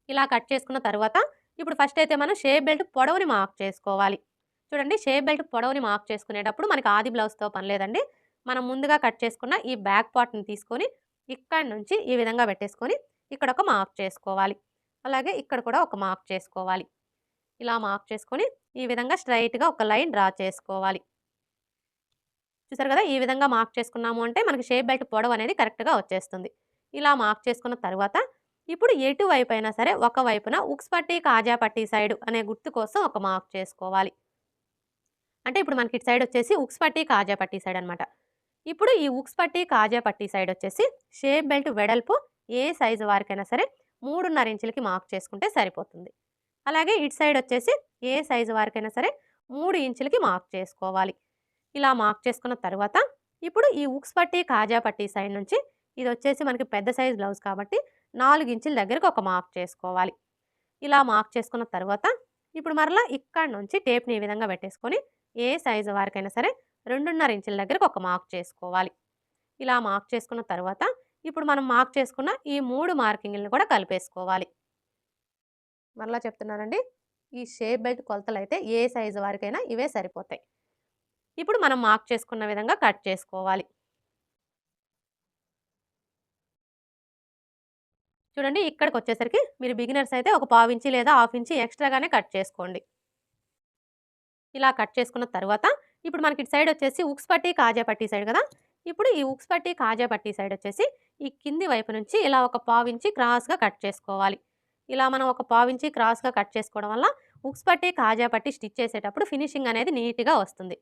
ఇలా కట్ చేసుకున్న తర్వాత ఇప్పుడు ఫస్ట్ అయితే మనం షేప్ బెల్ట్ పొడవుని మార్క్ చేసుకోవాలి. చూడండి, షేప్ బెల్ట్ పొడవుని మార్క్ చేసుకునేటప్పుడు మనకి ఆది బ్లౌజ్‌తో పని లేదండి. మనం ముందుగా కట్ చేసుకున్న ఈ బ్యాక్ పార్ట్‌ని తీసుకొని ఇక్కడి నుంచి ఈ విధంగా పెట్టేసుకొని ఇక్కడ ఒక మార్క్ చేసుకోవాలి. అలాగే ఇక్కడ కూడా ఒక మార్క్ చేసుకోవాలి. ఇలా మార్క్ చేసుకొని ఈ విధంగా స్ట్రెయిట్‌గా ఒక లైన్ డ్రా చేసుకోవాలి. చూసారు కదా! ఈ విధంగా మార్క్ చేసుకున్నాము అంటే మనకి షేప్ బెల్ట్ పొడవు అనేది కరెక్ట్‌గా వచ్చేస్తుంది. ఇలా మార్క్ చేసుకున్న తర్వాత ఇప్పుడు ఎటువైపైనా సరే ఒక వైపున ఉక్స్ పట్టి, కాజా పట్టి సైడ్ అనే గుర్తు కోసం ఒక మార్క్ చేసుకోవాలి. అంటే ఇప్పుడు మనకి ఇటు సైడ్ వచ్చేసి ఉక్స్ పట్టి, కాజా పట్టి సైడ్ అనమాట. ఇప్పుడు ఈ ఉక్స్ పట్టి, కాజా పట్టి సైడ్ వచ్చేసి షేప్ బెల్ట్ వెడల్పు ఏ సైజు వారికైనా సరే 3.5 ఇంచులకి మార్క్ చేసుకుంటే సరిపోతుంది. అలాగే ఇటు సైడ్ వచ్చేసి ఏ సైజు వారికైనా సరే 3 ఇంచులకి మార్క్ చేసుకోవాలి. ఇలా మార్క్ చేసుకున్న తర్వాత ఇప్పుడు ఈ ఉక్స్ పట్టి, కాజా పట్టి సైడ్ నుంచి ఇది వచ్చేసి మనకి పెద్ద సైజ్ బ్లౌజ్ కాబట్టి 4 ఇంచుల దగ్గరకు ఒక మార్క్ చేసుకోవాలి. ఇలా మార్క్ చేసుకున్న తర్వాత ఇప్పుడు మరలా ఇక్కడి నుంచి టేప్‌ని ఈ విధంగా పెట్టేసుకొని ఏ సైజు వారికైనా సరే 2.5 ఇంచుల దగ్గరకు ఒక మార్క్ చేసుకోవాలి. ఇలా మార్క్ చేసుకున్న తర్వాత ఇప్పుడు మనం మార్క్ చేసుకున్న ఈ 3 మార్కింగ్‌లని కూడా కలిపేసుకోవాలి. మరలా చెప్తున్నానండి. ఈ షేప్ బెల్ట్ కొలతలైతే ఏ సైజు వారికైనా ఇవే సరిపోతాయి. ఇప్పుడు మనం మార్క్ చేసుకున్న విధంగా కట్ చేసుకోవాలి. చూడండి, ఇక్కడికొచ్చేసరికి మీరు బిగినర్స్ అయితే ఒక పావు ఇంచి లేదా హాఫ్ ఇంచి ఎక్స్‌ట్రాగానే కట్ చేసుకోండి. ఇలా కట్ చేసుకున్న తర్వాత ఇప్పుడు మనకి ఇటు సైడ్ వచ్చేసి ఉక్స్ పట్టి, కాజా పట్టి సైడ్ కదా! ఇప్పుడు ఈ ఉక్స్ పట్టి, కాజా పట్టి సైడ్ వచ్చేసి ఈ కింది వైపు నుంచి ఇలా ఒక పావించి క్రాస్‌గా కట్ చేసుకోవాలి. ఇలా మనం ఒక పావించి క్రాస్‌గా కట్ చేసుకోవడం వల్ల ఉక్స్ పట్టి, కాజా పట్టి స్టిచ్ చేసేటప్పుడు ఫినిషింగ్ అనేది నీట్‌గా వస్తుంది.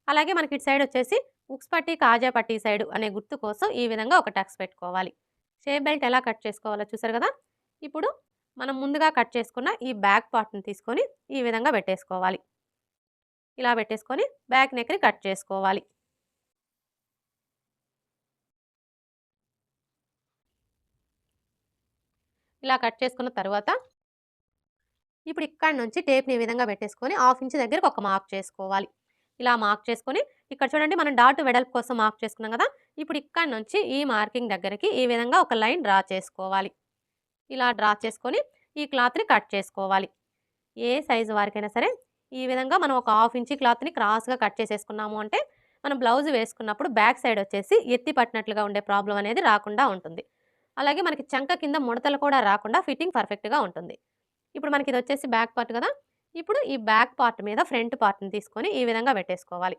అలాగే మనకి ఇటు సైడ్ వచ్చేసి ఉక్స్ పట్టి, కాజా పట్టి సైడ్ అనే గుర్తు కోసం ఈ విధంగా ఒక టక్స్ పెట్టుకోవాలి. షేప్ బెల్ట్ ఎలా కట్ చేసుకోవాలో చూసారు కదా! ఇప్పుడు మనం ముందుగా కట్ చేసుకున్న ఈ బ్యాక్ పార్ట్‌ని తీసుకొని ఈ విధంగా పెట్టేసుకోవాలి. ఇలా పెట్టేసుకొని బ్యాక్ నెక్‌ని కట్ చేసుకోవాలి. ఇలా కట్ చేసుకున్న తర్వాత ఇప్పుడు ఇక్కడి నుంచి టేప్‌ని ఈ విధంగా పెట్టేసుకొని హాఫ్ ఇంచ్ దగ్గరకు ఒక మార్క్ చేసుకోవాలి. ఇలా మార్క్ చేసుకొని ఇక్కడ చూడండి మనం డాట్ వెడల్పు కోసం మార్క్ చేసుకున్నాం కదా! ఇప్పుడు ఇక్కడి నుంచి ఈ మార్కింగ్ దగ్గరికి ఈ విధంగా ఒక లైన్ డ్రా చేసుకోవాలి. ఇలా డ్రా చేసుకొని ఈ క్లాత్‌ని కట్ చేసుకోవాలి. ఏ సైజు వారికైనా సరే ఈ విధంగా మనం ఒక హాఫ్ ఇంచ్ క్లాత్‌ని క్రాస్‌గా కట్ చేసేసుకున్నాము అంటే మనం బ్లౌజ్ వేసుకున్నప్పుడు బ్యాక్ సైడ్ వచ్చేసి ఎత్తి పట్టినట్లుగా ఉండే ప్రాబ్లమ్ అనేది రాకుండా ఉంటుంది. అలాగే మనకి చంక కింద ముడతలు కూడా రాకుండా ఫిట్టింగ్ పర్ఫెక్ట్‌గా ఉంటుంది. ఇప్పుడు మనకి ఇది వచ్చేసి బ్యాక్ పార్ట్ కదా! ఇప్పుడు ఈ బ్యాక్ పార్ట్ మీద ఫ్రంట్ పార్ట్‌ని తీసుకొని ఈ విధంగా పెట్టేసుకోవాలి.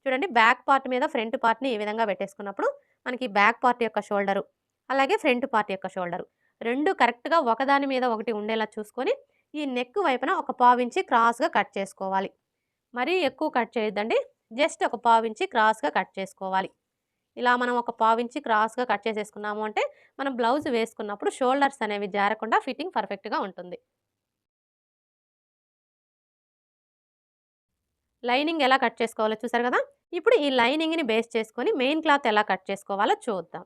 చూడండి, బ్యాక్ పార్ట్ మీద ఫ్రంట్ పార్ట్‌ని ఈ విధంగా పెట్టేసుకున్నప్పుడు మనకి బ్యాక్ పార్ట్ యొక్క షోల్డరు, అలాగే ఫ్రంట్ పార్ట్ యొక్క షోల్డరు 2 కరెక్ట్‌గా ఒకదాని మీద ఒకటి ఉండేలా చూసుకొని ఈ నెక్ వైపున ఒక పావించి క్రాస్‌గా కట్ చేసుకోవాలి. మరీ ఎక్కువ కట్ చేయొద్దండి. జస్ట్ ఒక పావించి క్రాస్‌గా కట్ చేసుకోవాలి. ఇలా మనం ఒక పావించి క్రాస్‌గా కట్ చేసేసుకున్నాము అంటే మనం బ్లౌజ్ వేసుకున్నప్పుడు షోల్డర్స్ అనేవి జారకుండా ఫిట్టింగ్ పర్ఫెక్ట్‌గా ఉంటుంది. లైనింగ్ ఎలా కట్ చేసుకోవాలో చూసారు కదా! ఇప్పుడు ఈ లైనింగ్‌ని బేస్ చేసుకొని మెయిన్ క్లాత్ ఎలా కట్ చేసుకోవాలో చూద్దాం.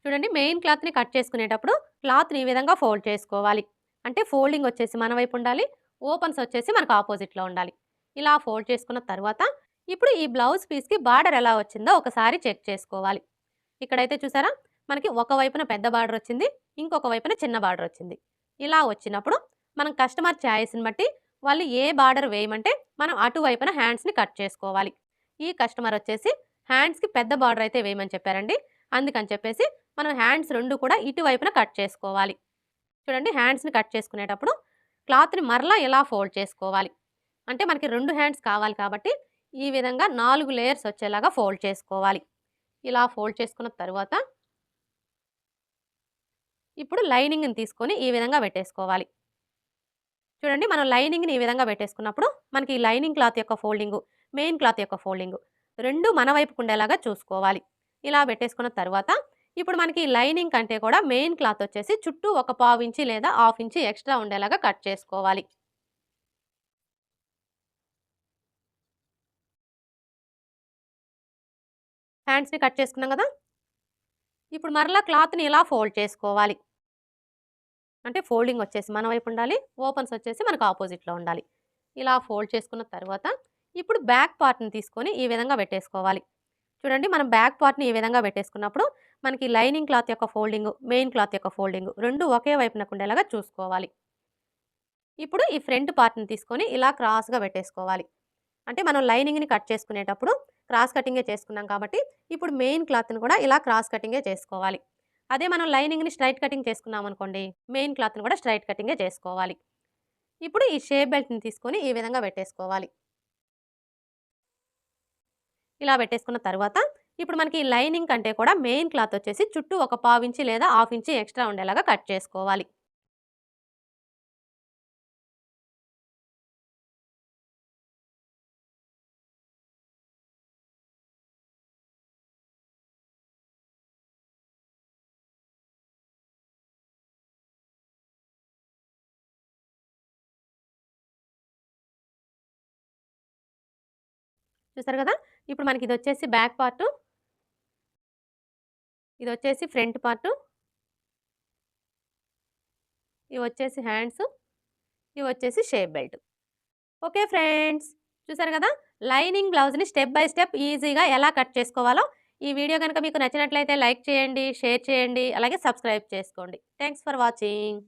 చూడండి, మెయిన్ క్లాత్‌ని కట్ చేసుకునేటప్పుడు క్లాత్‌ని ఈ విధంగా ఫోల్డ్ చేసుకోవాలి. అంటే ఫోల్డింగ్ వచ్చేసి మన వైపు ఉండాలి. ఓపెన్స్ వచ్చేసి మనకు ఆపోజిట్‌లో ఉండాలి. ఇలా ఫోల్డ్ చేసుకున్న తర్వాత ఇప్పుడు ఈ బ్లౌజ్ పీస్‌కి బార్డర్ ఎలా వచ్చిందో ఒకసారి చెక్ చేసుకోవాలి. ఇక్కడైతే చూసారా మనకి ఒక వైపున పెద్ద బార్డర్ వచ్చింది. ఇంకొక వైపున చిన్న బార్డర్ వచ్చింది. ఇలా వచ్చినప్పుడు మనం కస్టమర్ చాయిస్‌ని బట్టి వాళ్ళు ఏ బార్డర్ వేయమంటే మనం అటువైపున హ్యాండ్స్‌ని కట్ చేసుకోవాలి. ఈ కస్టమర్ వచ్చేసి హ్యాండ్స్‌కి పెద్ద బార్డర్ అయితే వేయమని చెప్పారండి. అందుకని చెప్పేసి మనం హ్యాండ్స్ 2 కూడా ఇటువైపున కట్ చేసుకోవాలి. చూడండి, హ్యాండ్స్‌ని కట్ చేసుకునేటప్పుడు క్లాత్‌ని మరలా ఇలా ఫోల్డ్ చేసుకోవాలి. అంటే మనకి 2 హ్యాండ్స్ కావాలి కాబట్టి ఈ విధంగా 4 లేయర్స్ వచ్చేలాగా ఫోల్డ్ చేసుకోవాలి. ఇలా ఫోల్డ్ చేసుకున్న తరువాత ఇప్పుడు లైనింగ్‌ని తీసుకొని ఈ విధంగా పెట్టేసుకోవాలి. చూడండి, మనం లైనింగ్‌ని ఈ విధంగా పెట్టేసుకున్నప్పుడు మనకి ఈ లైనింగ్ క్లాత్ యొక్క ఫోల్డింగు, మెయిన్ క్లాత్ యొక్క ఫోల్డింగు 2 మన వైపుకు ఉండేలాగా చూసుకోవాలి. ఇలా పెట్టేసుకున్న తర్వాత ఇప్పుడు మనకి లైనింగ్ కంటే కూడా మెయిన్ క్లాత్ వచ్చేసి చుట్టూ ఒక పావు ఇంచి లేదా హాఫ్ ఇంచి ఎక్స్ట్రా ఉండేలాగా కట్ చేసుకోవాలి. హ్యాండ్స్‌ని కట్ చేసుకున్నాం కదా! ఇప్పుడు మరలా క్లాత్‌ని ఇలా ఫోల్డ్ చేసుకోవాలి. అంటే ఫోల్డింగ్ వచ్చేసి మన వైపు ఉండాలి. ఓపెన్స్ వచ్చేసి మనకు ఆపోజిట్‌లో ఉండాలి. ఇలా ఫోల్డ్ చేసుకున్న తర్వాత ఇప్పుడు బ్యాక్ పార్ట్‌ని తీసుకొని ఈ విధంగా పెట్టేసుకోవాలి. చూడండి మనం బ్యాక్ పార్ట్‌ని ఈ విధంగా పెట్టేసుకున్నప్పుడు మనకి లైనింగ్ క్లాత్ యొక్క ఫోల్డింగు, మెయిన్ క్లాత్ యొక్క ఫోల్డింగు 2 ఒకే వైపునకు ఉండేలాగా చూసుకోవాలి. ఇప్పుడు ఈ ఫ్రంట్ పార్ట్‌ని తీసుకొని ఇలా క్రాస్‌గా పెట్టేసుకోవాలి. అంటే మనం లైనింగ్‌ని కట్ చేసుకునేటప్పుడు క్రాస్ కటింగే చేసుకున్నాం కాబట్టి ఇప్పుడు మెయిన్ క్లాత్‌ని కూడా ఇలా క్రాస్ కటింగే చేసుకోవాలి. అదే మనం లైనింగ్‌ని స్ట్రెయిట్ కటింగ్ చేసుకున్నామనుకోండి, మెయిన్ క్లాత్‌ని కూడా స్ట్రెయిట్ కటింగే చేసుకోవాలి. ఇప్పుడు ఈ షేప్ బెల్ట్‌ని తీసుకొని ఈ విధంగా పెట్టేసుకోవాలి. ఇలా పెట్టేసుకున్న తర్వాత ఇప్పుడు మనకి ఈ లైనింగ్ కంటే కూడా మెయిన్ క్లాత్ వచ్చేసి చుట్టూ ఒక పావించి లేదా హాఫ్ ఇంచి ఎక్స్ట్రా ఉండేలాగా కట్ చేసుకోవాలి. చూసారు కదా! ఇప్పుడు మనకి ఇదొచ్చేసి బ్యాక్ పార్టు, ఇదొచ్చేసి ఫ్రంట్ పార్టు, ఇవొచ్చేసి హ్యాండ్సు, ఇవొచ్చేసి షేప్ బెల్ట్. Okay friends. చూసారు కదా! లైనింగ్ బ్లౌజ్‌ని స్టెప్ బై స్టెప్ ఈజీగా ఎలా కట్ చేసుకోవాలో ఈ వీడియో గనుక మీకు నచ్చినట్లయితే లైక్ చేయండి, షేర్ చేయండి, అలాగే సబ్స్క్రైబ్ చేసుకోండి. Thanks for watching.